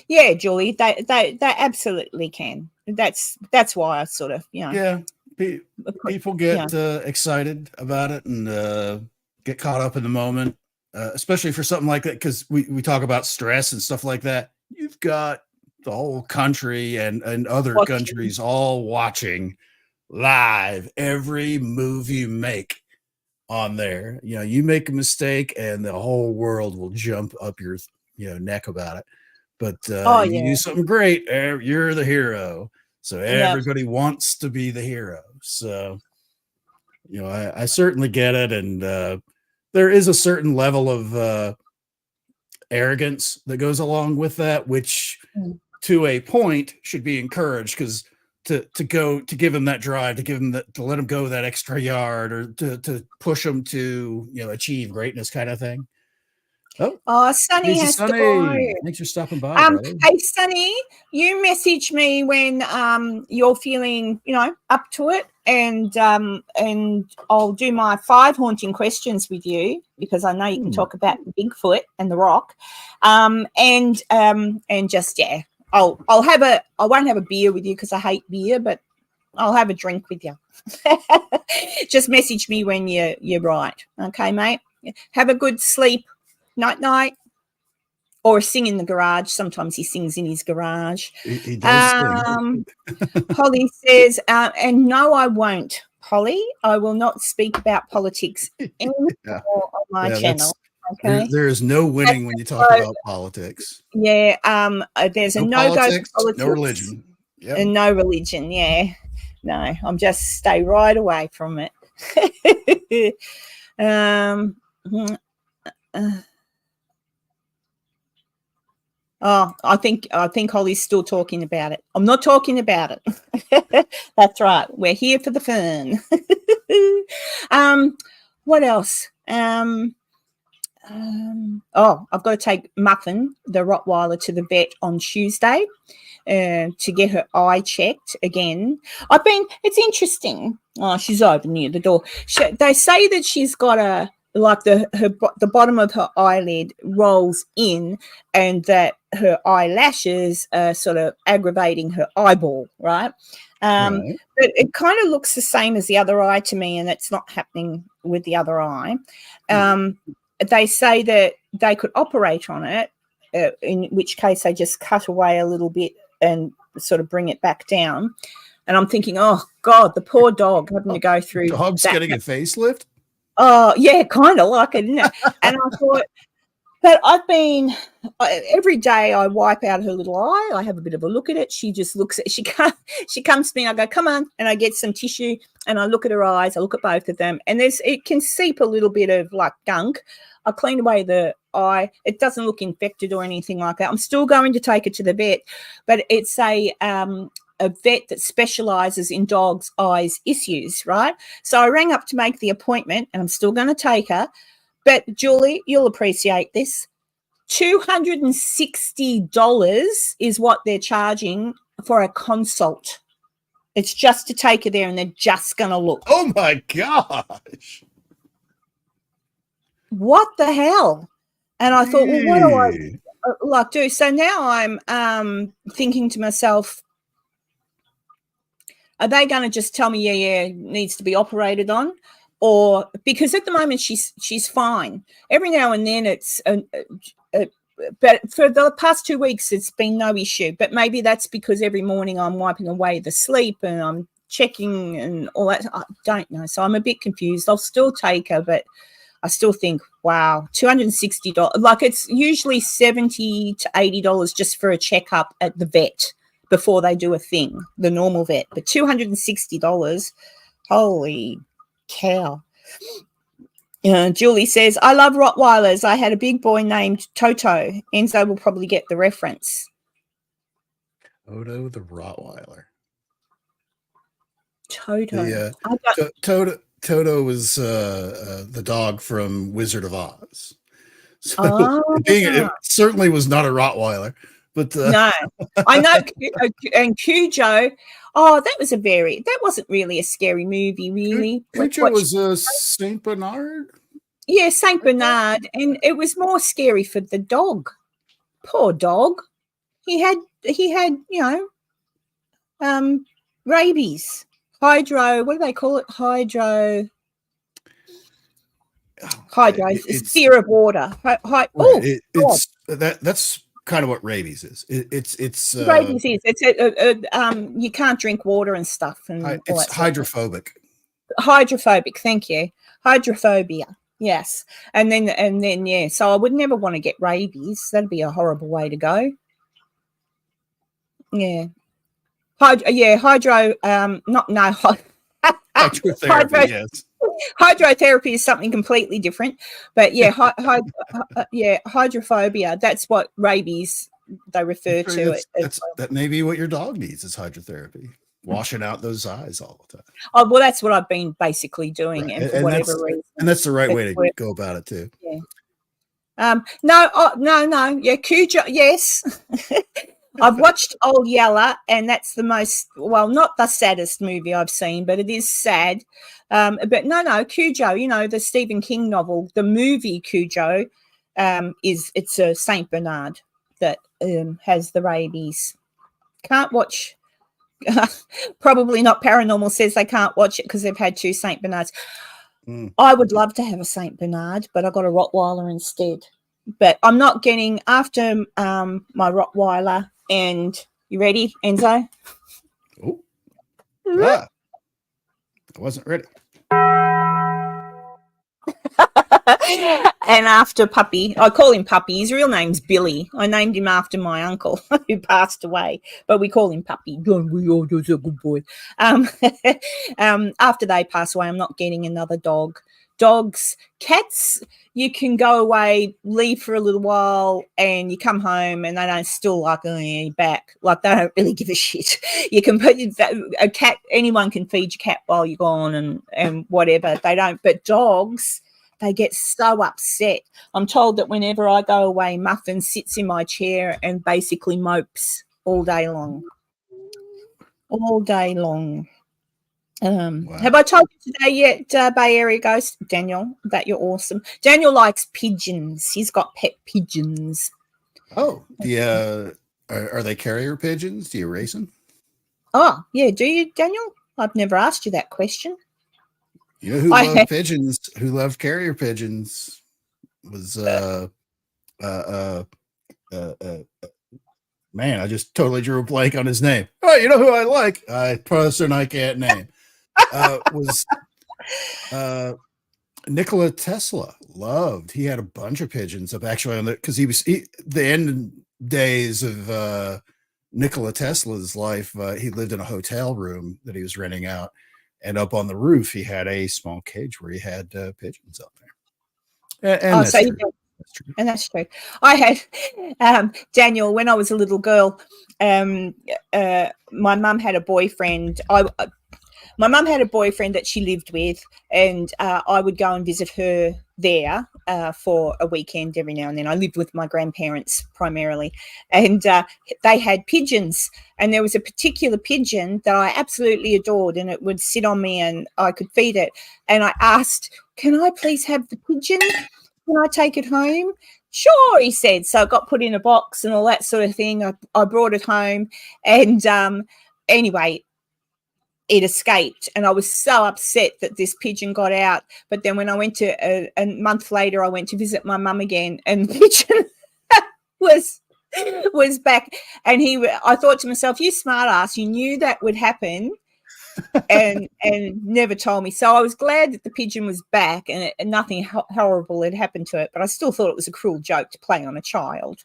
Yeah, Julie, they absolutely can. That's why I sort of, Yeah, people get excited about it and get caught up in the moment. Especially for something like that, because we talk about stress and stuff like that. You've got the whole country and other countries all watching live every move you make on there. You make a mistake and the whole world will jump up your neck about it. But you do something great, you're the hero. So everybody wants to be the hero. So I certainly get it, and there is a certain level of arrogance that goes along with that, which to a point should be encouraged, because to give them that drive, to let them go that extra yard, or to push them to achieve greatness kind of thing. Sonny has to go. Thanks for stopping by, brother. Hey, Sonny, you message me when you're feeling, up to it, and I'll do my 5 haunting questions with you, because I know you can talk about Bigfoot and the Rock, and just I won't have a beer with you because I hate beer, but I'll have a drink with you. Just message me when you're right, okay, mate? Have a good sleep. Night, or sing in the garage. Sometimes he sings in his garage. He does sing. Holly says, and no, I won't, Holly. I will not speak about politics anymore on my channel. Okay. There is no winning when you talk about politics. Yeah. There's a no-go for politics. No religion. Yep. And no religion. Yeah. No, I'm just stay right away from it. I think Holly's still talking about it. I'm not talking about it. That's right. We're here for the fun. What else? I've got to take Muffin, the Rottweiler, to the vet on Tuesday to get her eye checked again. It's interesting. Oh, she's over near the door. They say that she's got the bottom of her eyelid rolls in, and that her eyelashes are sort of aggravating her eyeball, right? But it kind of looks the same as the other eye to me, and it's not happening with the other eye. They say that they could operate on it, in which case they just cut away a little bit and sort of bring it back down. And I'm thinking, oh, God, the poor dog having to go through Dog's getting a facelift? Oh, yeah, kind of like it, isn't it? And I thought, But every day I wipe out her little eye. I have a bit of a look at it. She just looks at, she comes to me. I go, come on. And I get some tissue and I look at her eyes. I look at both of them and it can seep a little bit of like gunk. I clean away the eye. It doesn't look infected or anything like that. I'm still going to take it to the vet, but it's a vet that specializes in dogs' eyes issues, right? So I rang up to make the appointment and I'm still going to take her. But Julie, you'll appreciate this. $260 is what they're charging for a consult. It's just to take her there and they're just going to look. Oh my gosh. What the hell? And I thought, well, what do I like do? So now I'm thinking to myself, are they going to just tell me, yeah, needs to be operated on? Or because at the moment she's fine. Every now and then it's but for the past 2 weeks it's been no issue. But maybe that's because every morning I'm wiping away the sleep and I'm checking and all that. I don't know. So I'm a bit confused. I'll still take her, but I still think, wow, $260. Like it's usually $70 to $80 just for a checkup at the vet before they do a thing, the normal vet. But $260, holy cow. Julie says, I love Rottweilers. I had a big boy named Toto. Enzo will probably get the reference. Toto the Rottweiler. Toto. Toto was the dog from Wizard of Oz. So it certainly was not a Rottweiler. But no, I know. And Cujo, that wasn't really a scary movie, really. Cujo was a Saint Bernard. Yeah, Saint Bernard, and it was more scary for the dog. Poor dog. He had rabies. What do they call it? It's fear of water. That's kind of what rabies is. It's rabies is. It's you can't drink water and stuff, and it's hydrophobic. Hydrophobic. Thank you. Hydrophobia. Yes, and then yeah. So I would never want to get rabies. That'd be a horrible way to go. Yeah. Hydrotherapy. Yes. Hydrotherapy is something completely different, but yeah, hydrophobia. That's what rabies they refer to it. That may be what your dog needs is hydrotherapy, washing out those eyes all the time. Oh well, that's what I've been basically doing, right. and for whatever reason, and that's the right way to go about it too. Yeah. No. Yeah, Cujo. Yes. I've watched Old Yeller, and that's not the saddest movie I've seen, but it is sad. But no, Cujo, the Stephen King novel, the movie Cujo, it's a Saint Bernard that has the rabies. Can't watch. Probably not. Paranormal says they can't watch it because they've had 2 Saint Bernards. I would love to have a Saint Bernard, but I got a Rottweiler instead. But I'm not getting after my Rottweiler. And you ready, Enzo? Oh, I wasn't ready. And after Puppy, I call him Puppy. His real name's Billy. I named him after my uncle who passed away, but we call him Puppy. We all do a good boy. After they pass away, I'm not getting another dog. Dogs, cats, you can go away, leave for a little while, and you come home and they don't still like, oh, yeah, you're back. Like, they don't really give a shit. You can put a cat, anyone can feed your cat while you're gone and whatever. They don't. But dogs, they get so upset. I'm told that whenever I go away, Muffin sits in my chair and basically mopes all day long. All day long. Wow. Have I told you today yet, Bay Area Ghost, Daniel, that you're awesome? Daniel likes pigeons. He's got pet pigeons. Oh, are they carrier pigeons? Do you race them? Oh, yeah. Do you, Daniel? I've never asked you that question. You know who loved pigeons? Who loved carrier pigeons? Was man, I just totally drew a blank on his name. Oh, you know who I like? Person I can't name. Was Nikola Tesla loved. He had a bunch of pigeons up actually on the because the end days of Nikola Tesla's life. He lived in a hotel room that he was renting out, and up on the roof he had a small cage where he had pigeons up there. And Oh, that's so you true. do. That's true. And that's true. I had Daniel when I was a little girl. My mum had a boyfriend. My mum had a boyfriend that she lived with, and I would go and visit her there for a weekend every now and then. I lived with my grandparents primarily, and they had pigeons. And there was a particular pigeon that I absolutely adored, and it would sit on me, and I could feed it. And I asked, "Can I please have the pigeon? Can I take it home?" Sure, he said. So it got put in a box and all that sort of thing. I brought it home, and anyway, it escaped, and I was so upset that this pigeon got out. But then when I went to a month later, I went to visit my mum again, and the pigeon was back. And I thought to myself, you smart ass, you knew that would happen and never told me. So I was glad that the pigeon was back, and nothing horrible had happened to it, but I still thought it was a cruel joke to play on a child.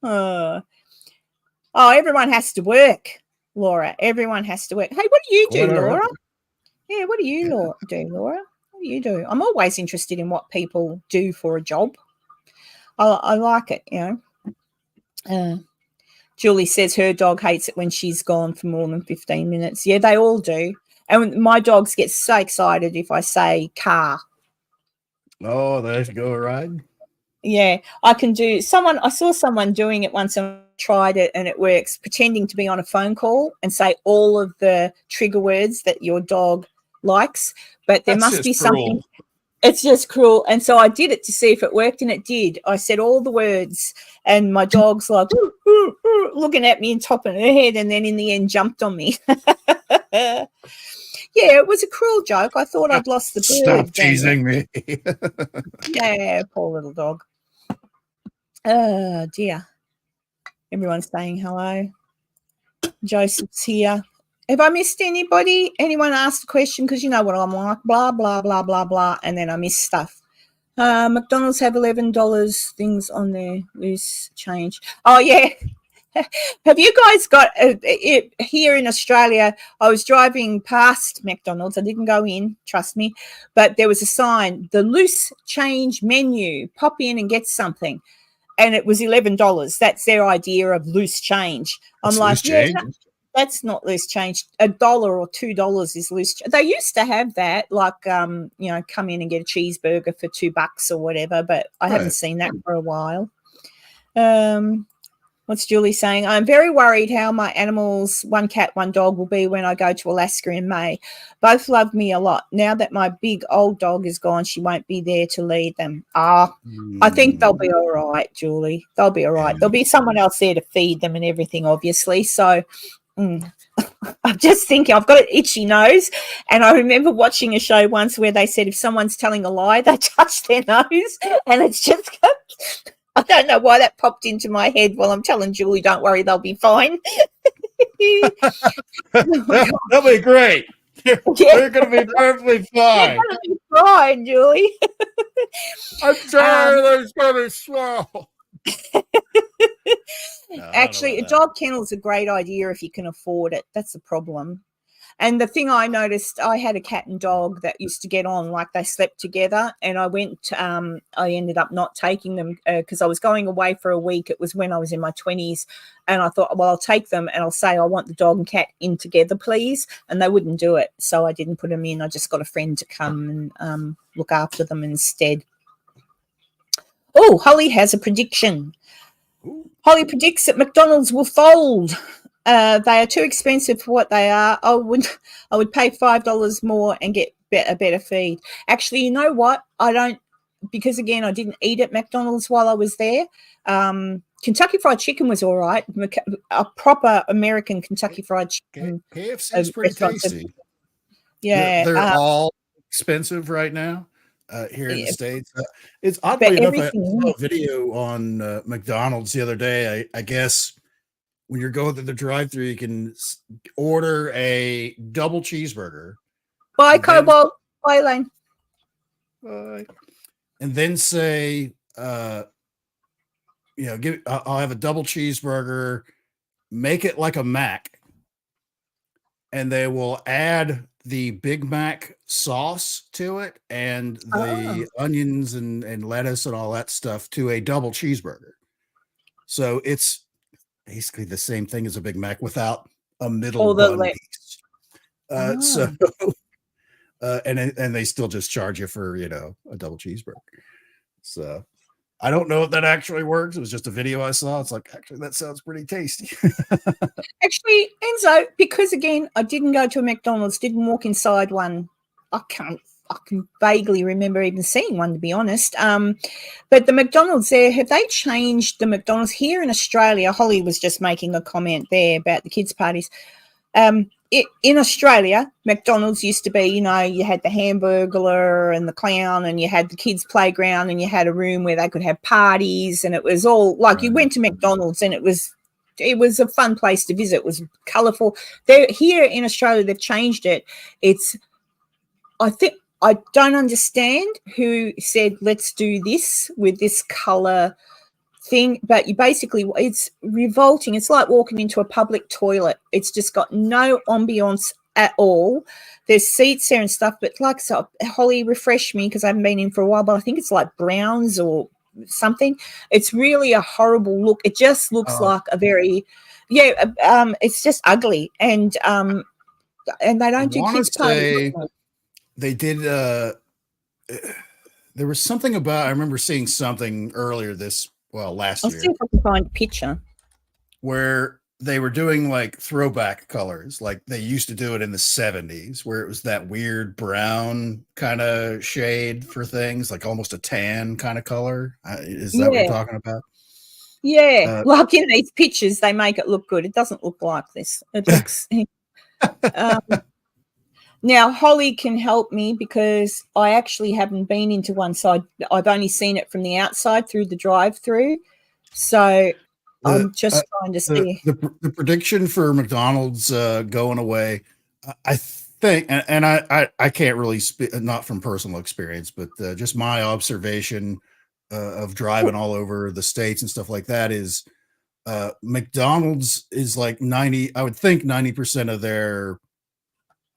Everyone has to work, Laura. Everyone has to work. Hey, what do you do, Laura? Yeah, what do you do, Laura? What do you do? I'm always interested in what people do for a job. I like it, you know. Julie says her dog hates it when she's gone for more than 15 minutes. Yeah, they all do. And my dogs get so excited if I say car. Oh, they have to go a ride? Yeah, I saw someone doing it once and tried it, and it works, pretending to be on a phone call and say all of the trigger words that your dog likes, but there must be something. It's just cruel. And so I did it to see if it worked, and it did. I said all the words, and my dog's like looking at me and topping her head, and then in the end jumped on me. Yeah, it was a cruel joke. I thought I'd lost the bird. Stop teasing me. Yeah, poor little dog. Oh, dear. Everyone's saying hello. Joseph's here. Have I missed anybody? Anyone asked a question? Because you know what I'm like, blah, blah, blah, blah, blah, and then I miss stuff. McDonald's have $11 things on their loose change. Oh, yeah. Have you guys got it here in Australia? I was driving past McDonald's. I didn't go in, trust me, but there was a sign, the loose change menu. Pop in and get something. And it was $11. That's their idea of loose change. I'm like, yeah, that's not loose change. $1 or $2 is loose. They used to have that, like, come in and get a cheeseburger for $2 or whatever, but I haven't seen that for a while. What's Julie saying? I'm very worried how my animals, one cat, one dog, will be when I go to Alaska in May. Both love me a lot. Now that my big old dog is gone, she won't be there to lead them. I think they'll be all right, Julie. They'll be all right. There'll be someone else there to feed them and everything, obviously. So I'm just thinking, I've got an itchy nose. And I remember watching a show once where they said if someone's telling a lie, they touch their nose. And it's just... I don't know why that popped into my head while I'm telling Julie, don't worry, they'll be fine. That'll be great. They're going to be perfectly fine. They're going to be fine, Julie. I'm sorry, they're going to be swell. Actually, a dog kennel is a great idea if you can afford it. That's the problem. And the thing I noticed, I had a cat and dog that used to get on, like they slept together. And I ended up not taking them because I was going away for a week. It was when I was in my 20s. And I thought, well, I'll take them and I'll say, I want the dog and cat in together, please. And they wouldn't do it. So I didn't put them in. I just got a friend to come and look after them instead. Oh, Holly has a prediction. Holly predicts that McDonald's will fold. They are too expensive for what they are. I would pay $5 more and get a better feed. Actually, you know what? I don't, because again, I didn't eat at McDonald's while I was there. Kentucky Fried Chicken was all right. A proper American Kentucky Fried Chicken. KFC is pretty tasty. Yeah, they're all expensive right now here in the States. It's oddly enough, I saw a video on McDonald's the other day. I guess. When you're going through the drive-thru, you can order a double cheeseburger. By Cobalt, by Elaine. And then say, I'll have a double cheeseburger, make it like a Mac, and they will add the Big Mac sauce to it and the onions and lettuce and all that stuff to a double cheeseburger. So it's basically the same thing as a Big Mac without a middle bun piece. So and they still just charge you for, a double cheeseburger. So I don't know if that actually works. It was just a video I saw. It's like, actually, that sounds pretty tasty. Actually, Enzo, because again, I didn't go to a McDonald's, didn't walk inside one. I can vaguely remember even seeing one, to be honest. But the McDonald's there, have they changed the McDonald's here in Australia? Holly was just making a comment there about the kids' parties. In Australia, McDonald's used to be, you had the Hamburglar and the Clown, and you had the kids' playground, and you had a room where they could have parties, and it was all like you went to McDonald's, and it was a fun place to visit. It was colourful. Here in Australia, they've changed it. I don't understand who said let's do this with this colour thing, but it's revolting. It's like walking into a public toilet. It's just got no ambience at all. There's seats there and stuff, but like, so Holly, refresh me because I haven't been in for a while, but I think it's like browns or something. It's really a horrible look. It just looks like a very it's just ugly, and they don't do kids parties. They did there was something about, I remember seeing something earlier last year. I'll see if I can find a picture. Where they were doing like throwback colors, like they used to do it in the 70s, where it was that weird brown kind of shade for things, like almost a tan kind of color. Is that what you're talking about? Yeah, like in these pictures, they make it look good. It doesn't look like this. It looks... Now, Holly can help me because I actually haven't been into one, so I've only seen it from the outside through the drive-through. So I'm just trying to see. The prediction for McDonald's going away, I think, and I can't really speak, not from personal experience, but just my observation of driving all over the States and stuff like that is McDonald's is like 90% of their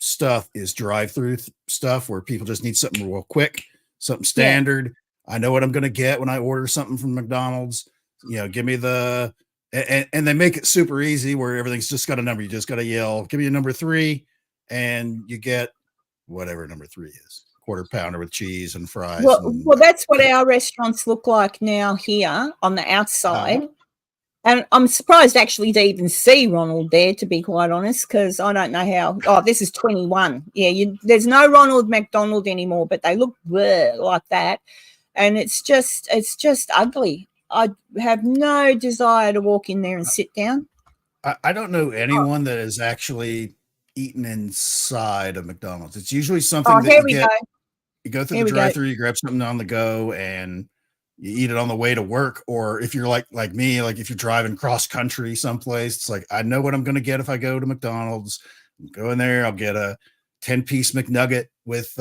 stuff is drive-through stuff where people just need something real quick, something standard. I know what I'm going to get when I order something from McDonald's. Give me and they make it super easy where everything's just got a number. You just got to yell, give me a number 3, and you get whatever number 3 is. Quarter pounder with cheese and fries. Well, that's what our restaurants look like now here on the outside. And I'm surprised actually to even see Ronald there, to be quite honest, because I don't know how. Oh, this is 21. Yeah, there's no Ronald McDonald anymore, but they look like that, and it's just ugly. I have no desire to walk in there and sit down. I don't know anyone that has actually eaten inside of McDonald's. It's usually something that you go through the drive-through, you grab something on the go, and you eat it on the way to work. Or if you're like me, like if you're driving cross country someplace, it's like, I know what I'm going to get if I go to McDonald's. Go in there, I'll get a 10-piece McNugget with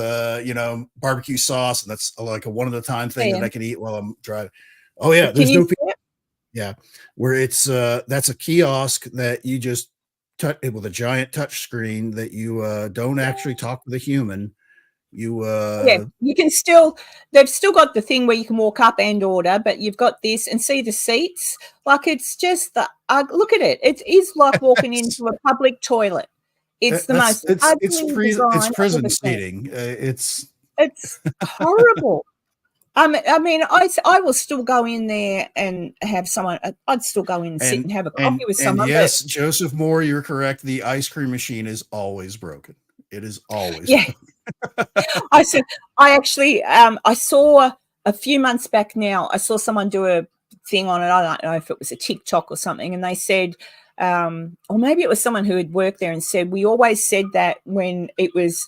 barbecue sauce, and that's like a one-at-a-time thing that I can eat while I'm driving. Oh yeah, there's no where it's that's a kiosk that you just touch it with a giant touch screen that you don't actually talk with a human. You can they've still got the thing where you can walk up and order, but you've got this and see the seats. Like, it's just look at it. It is like walking into a public toilet. It's it's prison seating. It's horrible. I mean, I will still go in there and have someone. I'd still go in and sit and have a coffee with someone. Yes, Joseph Moore, you're correct. The ice cream machine is always broken. It is always broken. I saw a few months back now, I saw someone do a thing on it. I don't know if it was a TikTok or something. And they said, or maybe it was someone who had worked there and said, we always said that when it was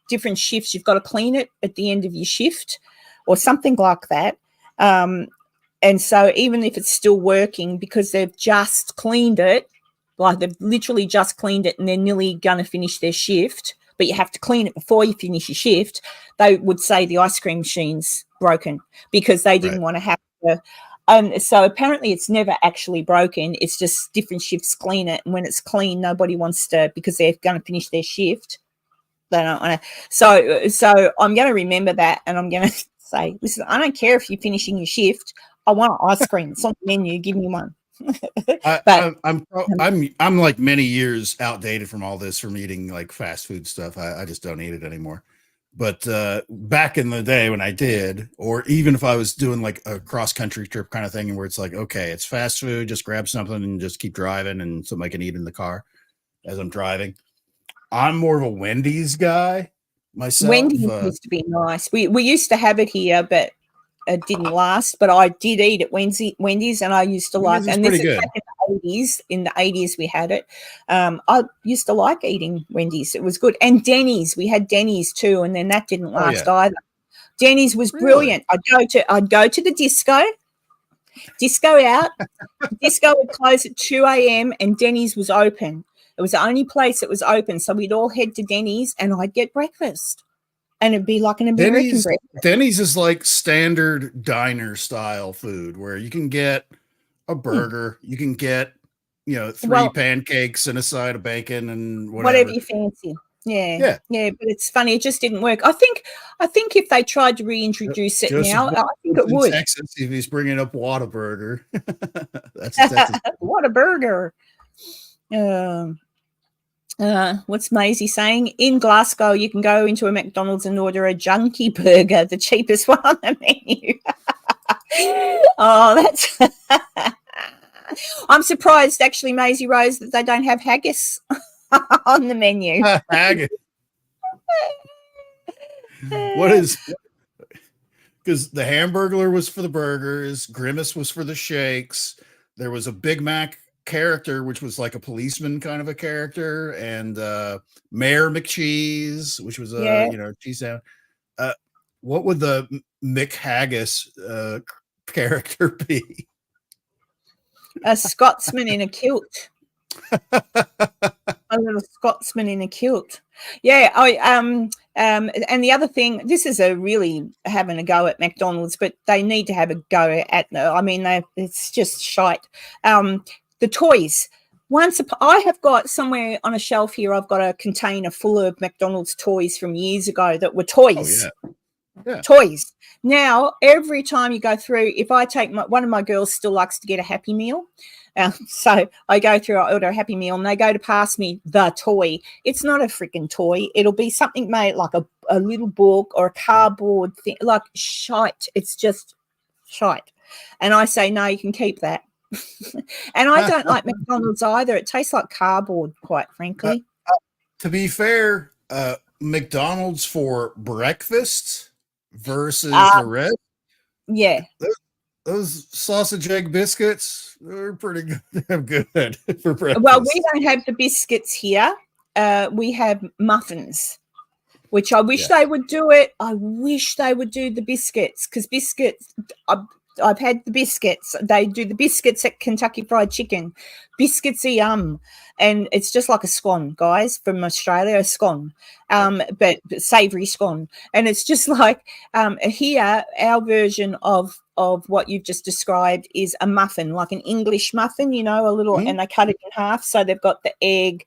different shifts, you've got to clean it at the end of your shift or something like that. And so even if it's still working, because they've just cleaned it, like they've literally just cleaned it and they're nearly going to finish their shift, but you have to clean it before you finish your shift, they would say the ice cream machine's broken because they didn't want to have to. So apparently it's never actually broken. It's just different shifts clean it. And when it's clean, nobody wants to, because they're going to finish their shift. They don't want to. So I'm going to remember that, and I'm going to say, listen, I don't care if you're finishing your shift. I want ice cream. It's on the menu. Give me one. I'm like many years outdated from all this, from eating like fast food stuff. I just don't eat it anymore. But back in the day when I did, or even if I was doing like a cross country trip kind of thing, where it's like, okay, it's fast food, just grab something and just keep driving, and something I can eat in the car as I'm driving. I'm more of a Wendy's guy myself. Wendy's used to be nice. We used to have it here, but it didn't last. But I did eat at Wendy's, and I used to like. And this is back in the 80s. In the 80s, we had it. I used to like eating Wendy's. It was good. And Denny's, we had Denny's too, and then that didn't last either. Denny's was brilliant. I'd go to the disco out. Disco would close at 2 a.m. and Denny's was open. It was the only place that was open. So we'd all head to Denny's and I'd get breakfast. And it'd be like an American breakfast. Denny's is like standard diner style food where you can get a burger, you can get, 3 pancakes and a side of bacon and whatever you fancy. Yeah. But it's funny. It just didn't work. I think if they tried to reintroduce it now, I think it would. Texas, if he's bringing up Whataburger. That's Whataburger. What's Maisie saying? In Glasgow, you can go into a McDonald's and order a junkie burger, the cheapest one on the menu. Oh, that's. I'm surprised, actually, Maisie Rose, that they don't have haggis on the menu. Haggis. What is? Because the Hamburglar was for the burgers, Grimace was for the shakes. There was a Big Mac character, which was like a policeman kind of a character, and Mayor McCheese, which was a cheese sandwich. What would the McHaggis character be? A Scotsman in a kilt. A little Scotsman in a kilt. Yeah. And the other thing, this is a really having a go at McDonald's, but they need to have a go at. It's just shite. The toys. I have got somewhere on a shelf here, I've got a container full of McDonald's toys from years ago that were toys. Oh, yeah. Toys. Now, every time you go through, if I take one of my girls still likes to get a Happy Meal. So I go through, I order a Happy Meal, and they go to pass me the toy. It's not a freaking toy. It'll be something made like a little book or a cardboard thing, like shite. It's just shite. And I say, no, you can keep that. And I don't like McDonald's either. It tastes like cardboard, quite frankly. To be fair, McDonald's for breakfast versus the rest. Yeah. Those sausage egg biscuits are pretty good for breakfast. Well, we don't have the biscuits here. We have muffins, which I wish they would do it. I wish they would do the biscuits, because biscuits, I've had the biscuits. They do the biscuits at Kentucky Fried Chicken. Biscuits are yum. And it's just like a scone, guys, from Australia, a scone, but savoury scone. And it's just like here, our version of what you've just described is a muffin, like an English muffin, a little, and they cut it in half. So they've got the egg,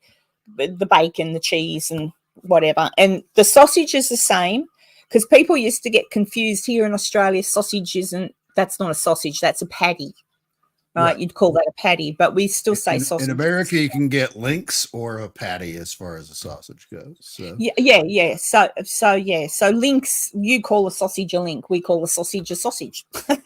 the bacon, the cheese and whatever. And the sausage is the same, because people used to get confused here in Australia. That's not a sausage, that's a patty. Right? You'd call that a patty, but we still say sausage. In America, you can get links or a patty as far as a sausage goes. So. Yeah. So links, you call a sausage a link. We call a sausage a sausage. But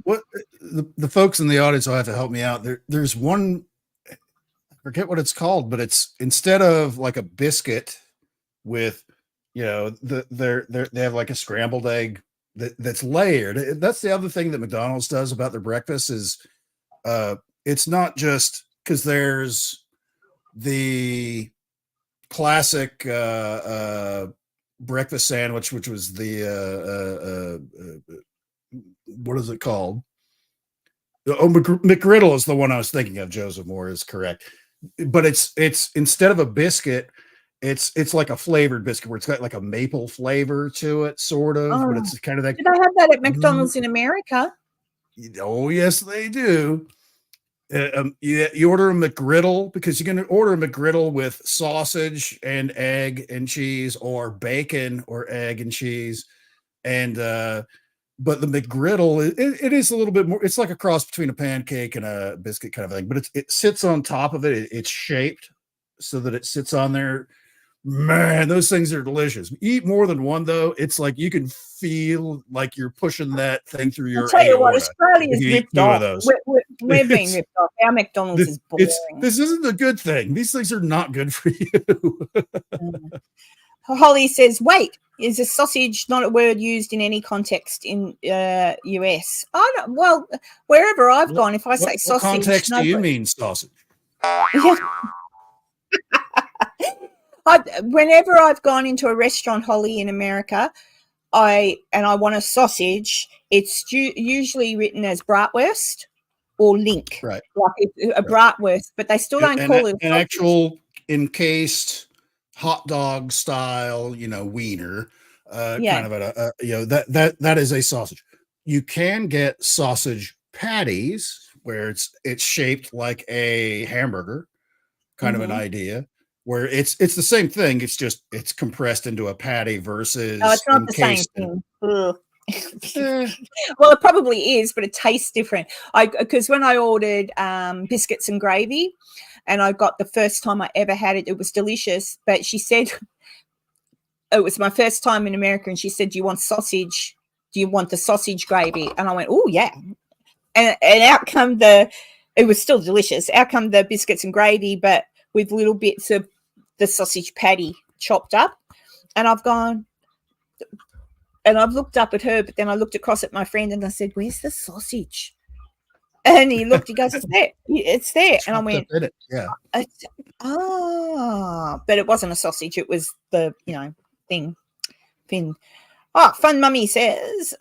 what the folks in the audience will have to help me out. There's one, I forget what it's called, but it's instead of like a biscuit with, they have like a scrambled egg that's layered. That's the other thing that McDonald's does about their breakfast is it's not just because there's the classic breakfast sandwich, which was the what is it called? Oh, McGriddle is the one I was thinking of. Joseph Moore is correct. but it's instead of a biscuit, it's like a flavored biscuit where it's got like a maple flavor to it, sort of, but Oh, it's kind of like, do they have that at McDonald's in America? oh yes, they do. You order a McGriddle because you can order a McGriddle with sausage and egg and cheese, or bacon or egg and cheese, and but the McGriddle it is a little bit more. It's like a cross between a pancake and a biscuit kind of thing, but it sits on top of it. It's shaped so that it sits on there. Man, those things are delicious. Eat more than one though. It's like you can feel like you're pushing that thing through I'll your tell you what, aorta if Australia's you eat ripped two of off. those. We're being It's ripped off. Our McDonald's is boring. this isn't a good thing. These things are not good for you. Mm. Holly says, "Wait, is a sausage not a word used in any context in US?" I don't. Well, wherever I've gone, if I say What sausage, context do you nobody. mean sausage? Yeah. Whenever I've gone into a restaurant, Holly, in America, I want a sausage, it's usually written as bratwurst or link, Right. like a Right. bratwurst, but they still don't call it An a sausage. actual encased hot dog style, wiener, Yeah. kind of that is a sausage. You can get sausage patties where it's shaped like a hamburger, kind of an idea, where it's the same thing. It's compressed into a patty Oh, versus it's not the same encased in. thing. Eh, Well, it probably is, but it tastes different. Because when I ordered biscuits and gravy, and I got the first time I ever had it, it was delicious. But she said it was my first time in America, and she said, "Do you want sausage? Do you want the sausage gravy?" And I went, "Oh yeah." And out come it was still delicious. Out come the biscuits and gravy, but with little bits of the sausage patty chopped up. And I've gone, and I've looked up at her, but then I looked across at my friend and I said, "Where's the sausage?" And he looked, he goes, "It's there. It's there." And I chopped up went, in it. Yeah. but it wasn't a sausage. It was the, thing. Oh, Fun Mummy says,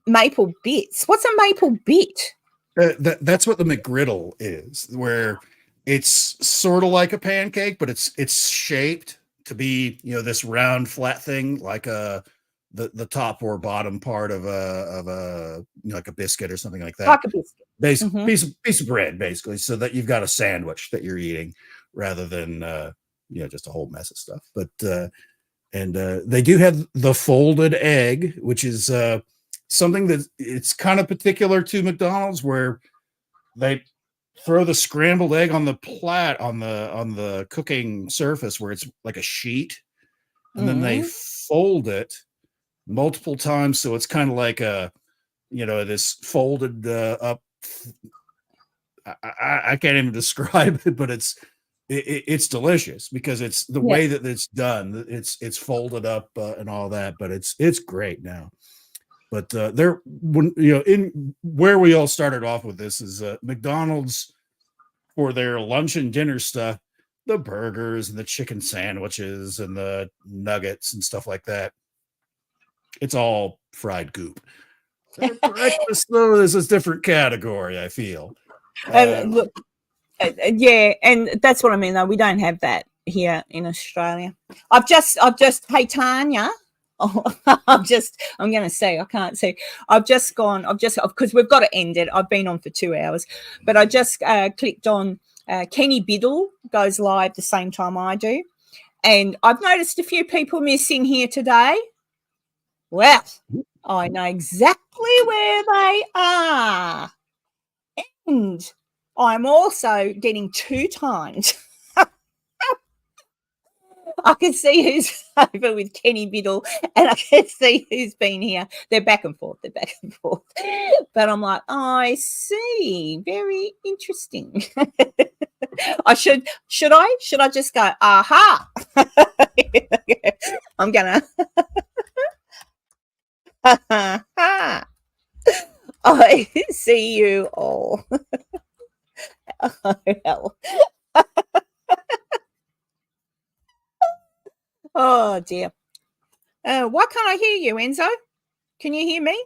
maple bits. What's a maple bit? That's what the McGriddle is, where it's sort of like a pancake, but it's shaped to be, this round flat thing, like the top or bottom part of a like a biscuit or something like that. Like a biscuit. Piece of bread, basically, so that you've got a sandwich that you're eating rather than just a whole mess of stuff. But and they do have the folded egg, which is something that it's kind of particular to McDonald's, where they throw the scrambled egg on the on the cooking surface where it's like a sheet, and then they fold it multiple times, so it's kind of like this folded up. I can't even describe it, but it's delicious because it's the way that it's done. It's folded up and all that, but it's great now. But in where we all started off with this is McDonald's, for their lunch and dinner stuff, the burgers and the chicken sandwiches and the nuggets and stuff like that. It's all fried goop. Breakfast though is a different category, I feel. Look, yeah, and that's what I mean. Though we don't have that here in Australia. I've just, hey Tanya. Oh, I'm going to say, I can't say. Because we've got to end it. I've been on for 2 hours, but I just clicked on Kenny Biddle goes live the same time I do. And I've noticed a few people missing here today. Well, I know exactly where they are. And I'm also getting 2 times. I can see who's over with Kenny Biddle, and I can see who's been here. They're back and forth. But I'm like, I see. Very interesting. Should I just go, aha? I'm gonna. I see you all. Oh, hell. Oh dear. Why can't I hear you, Enzo? Can you hear me?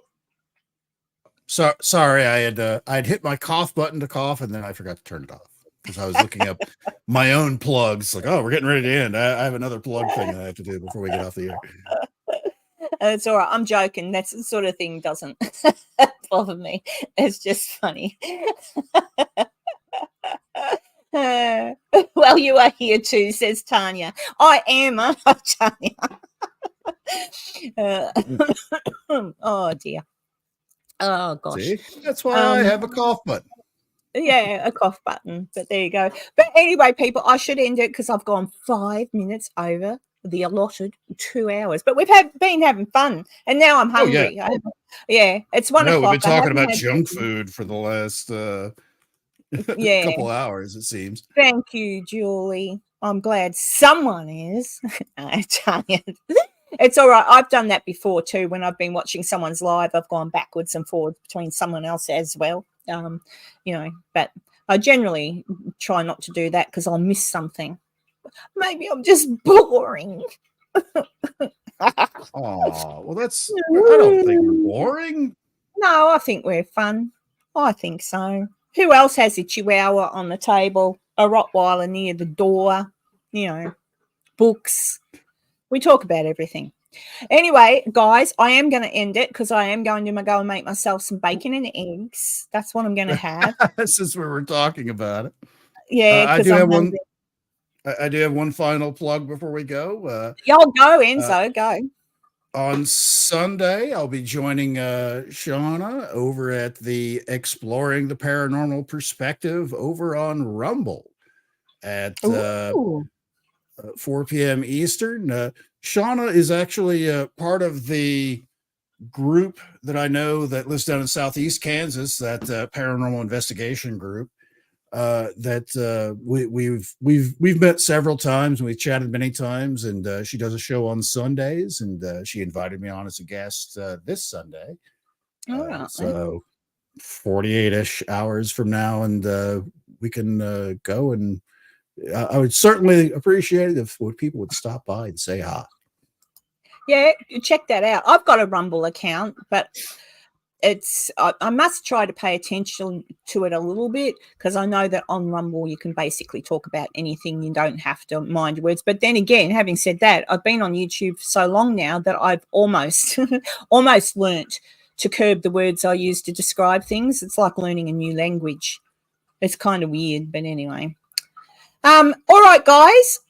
Sorry, I'd hit my cough button to cough, and then I forgot to turn it off. because I was looking up my own plugs. Like, oh, we're getting ready to end. I have another plug thing that I have to do before we get off the air. It's all right. I'm joking. That sort of thing doesn't bother me. It's just funny. Well, you are here too, says Tanya. I am, aren't I, Tanya? Oh, dear. Oh, gosh. See? That's why I have a cough button. Yeah, a cough button. But there you go. But anyway, people, I should end it because I've gone 5 minutes over the allotted 2 hours. But we've been having fun, and now I'm hungry. Oh, yeah. It's 1 o'clock. We've been talking about junk food for the last couple hours, it seems. Thank you, Julie. I'm glad someone is. It's all right. I've done that before too. When I've been watching someone's live, I've gone backwards and forwards between someone else as well. But I generally try not to do that because I'll miss something. Maybe I'm just boring. Oh, well, I don't think we're boring. No, I think we're fun. I think so. Who else has a chihuahua on the table, a Rottweiler near the door, books? We talk about everything. Anyway, guys, I am going to end it because I am going to go and make myself some bacon and eggs. That's what I'm going to have. Since we were talking about it. Yeah, I do have one. I do have one final plug before we go. Y'all go, Enzo, go. On Sunday, I'll be joining Shauna over at the Exploring the Paranormal Perspective over on Rumble at 4 p.m. Eastern. Shauna is actually part of the group that I know that lives down in Southeast Kansas, that paranormal investigation group. That we've met several times and we've chatted many times, and she does a show on Sundays, and she invited me on as a guest this Sunday. So 48-ish hours from now, and we can go, and I would certainly appreciate it if people would stop by and say hi. Yeah, check that out. I've got a Rumble account, but I must try to pay attention to it a little bit, because I know that on Rumble you can basically talk about anything. You don't have to mind your words. But then again, having said that, I've been on YouTube for so long now that I've almost learnt to curb the words I use to describe things. It's like learning a new language. It's kind of weird, but anyway. All right, guys.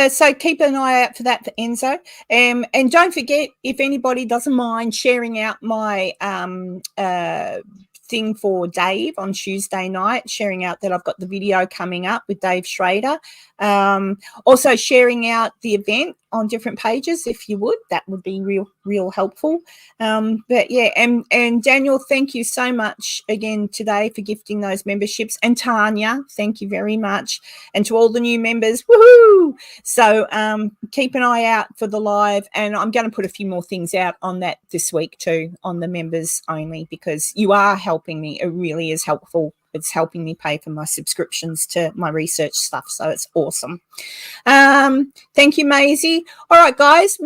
So keep an eye out for that for Enzo. And don't forget, if anybody doesn't mind sharing out my thing for Dave on Tuesday night, sharing out that I've got the video coming up with Dave Schrader. Also sharing out the event on different pages, if you would. That would be real helpful. But yeah, and Daniel, thank you so much again today for gifting those memberships. And Tanya, thank you very much. And to all the new members, woohoo! So keep an eye out for the live, and I'm going to put a few more things out on that this week too, on the members only, because you are helping me. It really is helpful. It's helping me pay for my subscriptions to my research stuff. So it's awesome. Thank you, Maisie. All right, guys.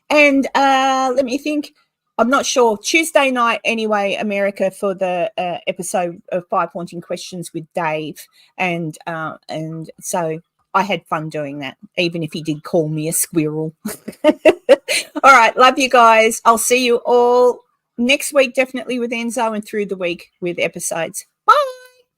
And let me think. I'm not sure. Tuesday night, anyway, America, for the episode of 5 Haunting Questions with Dave. And so I had fun doing that, even if he did call me a squirrel. All right. Love you guys. I'll see you all next week, definitely with Enzo, and through the week with episodes. Bye.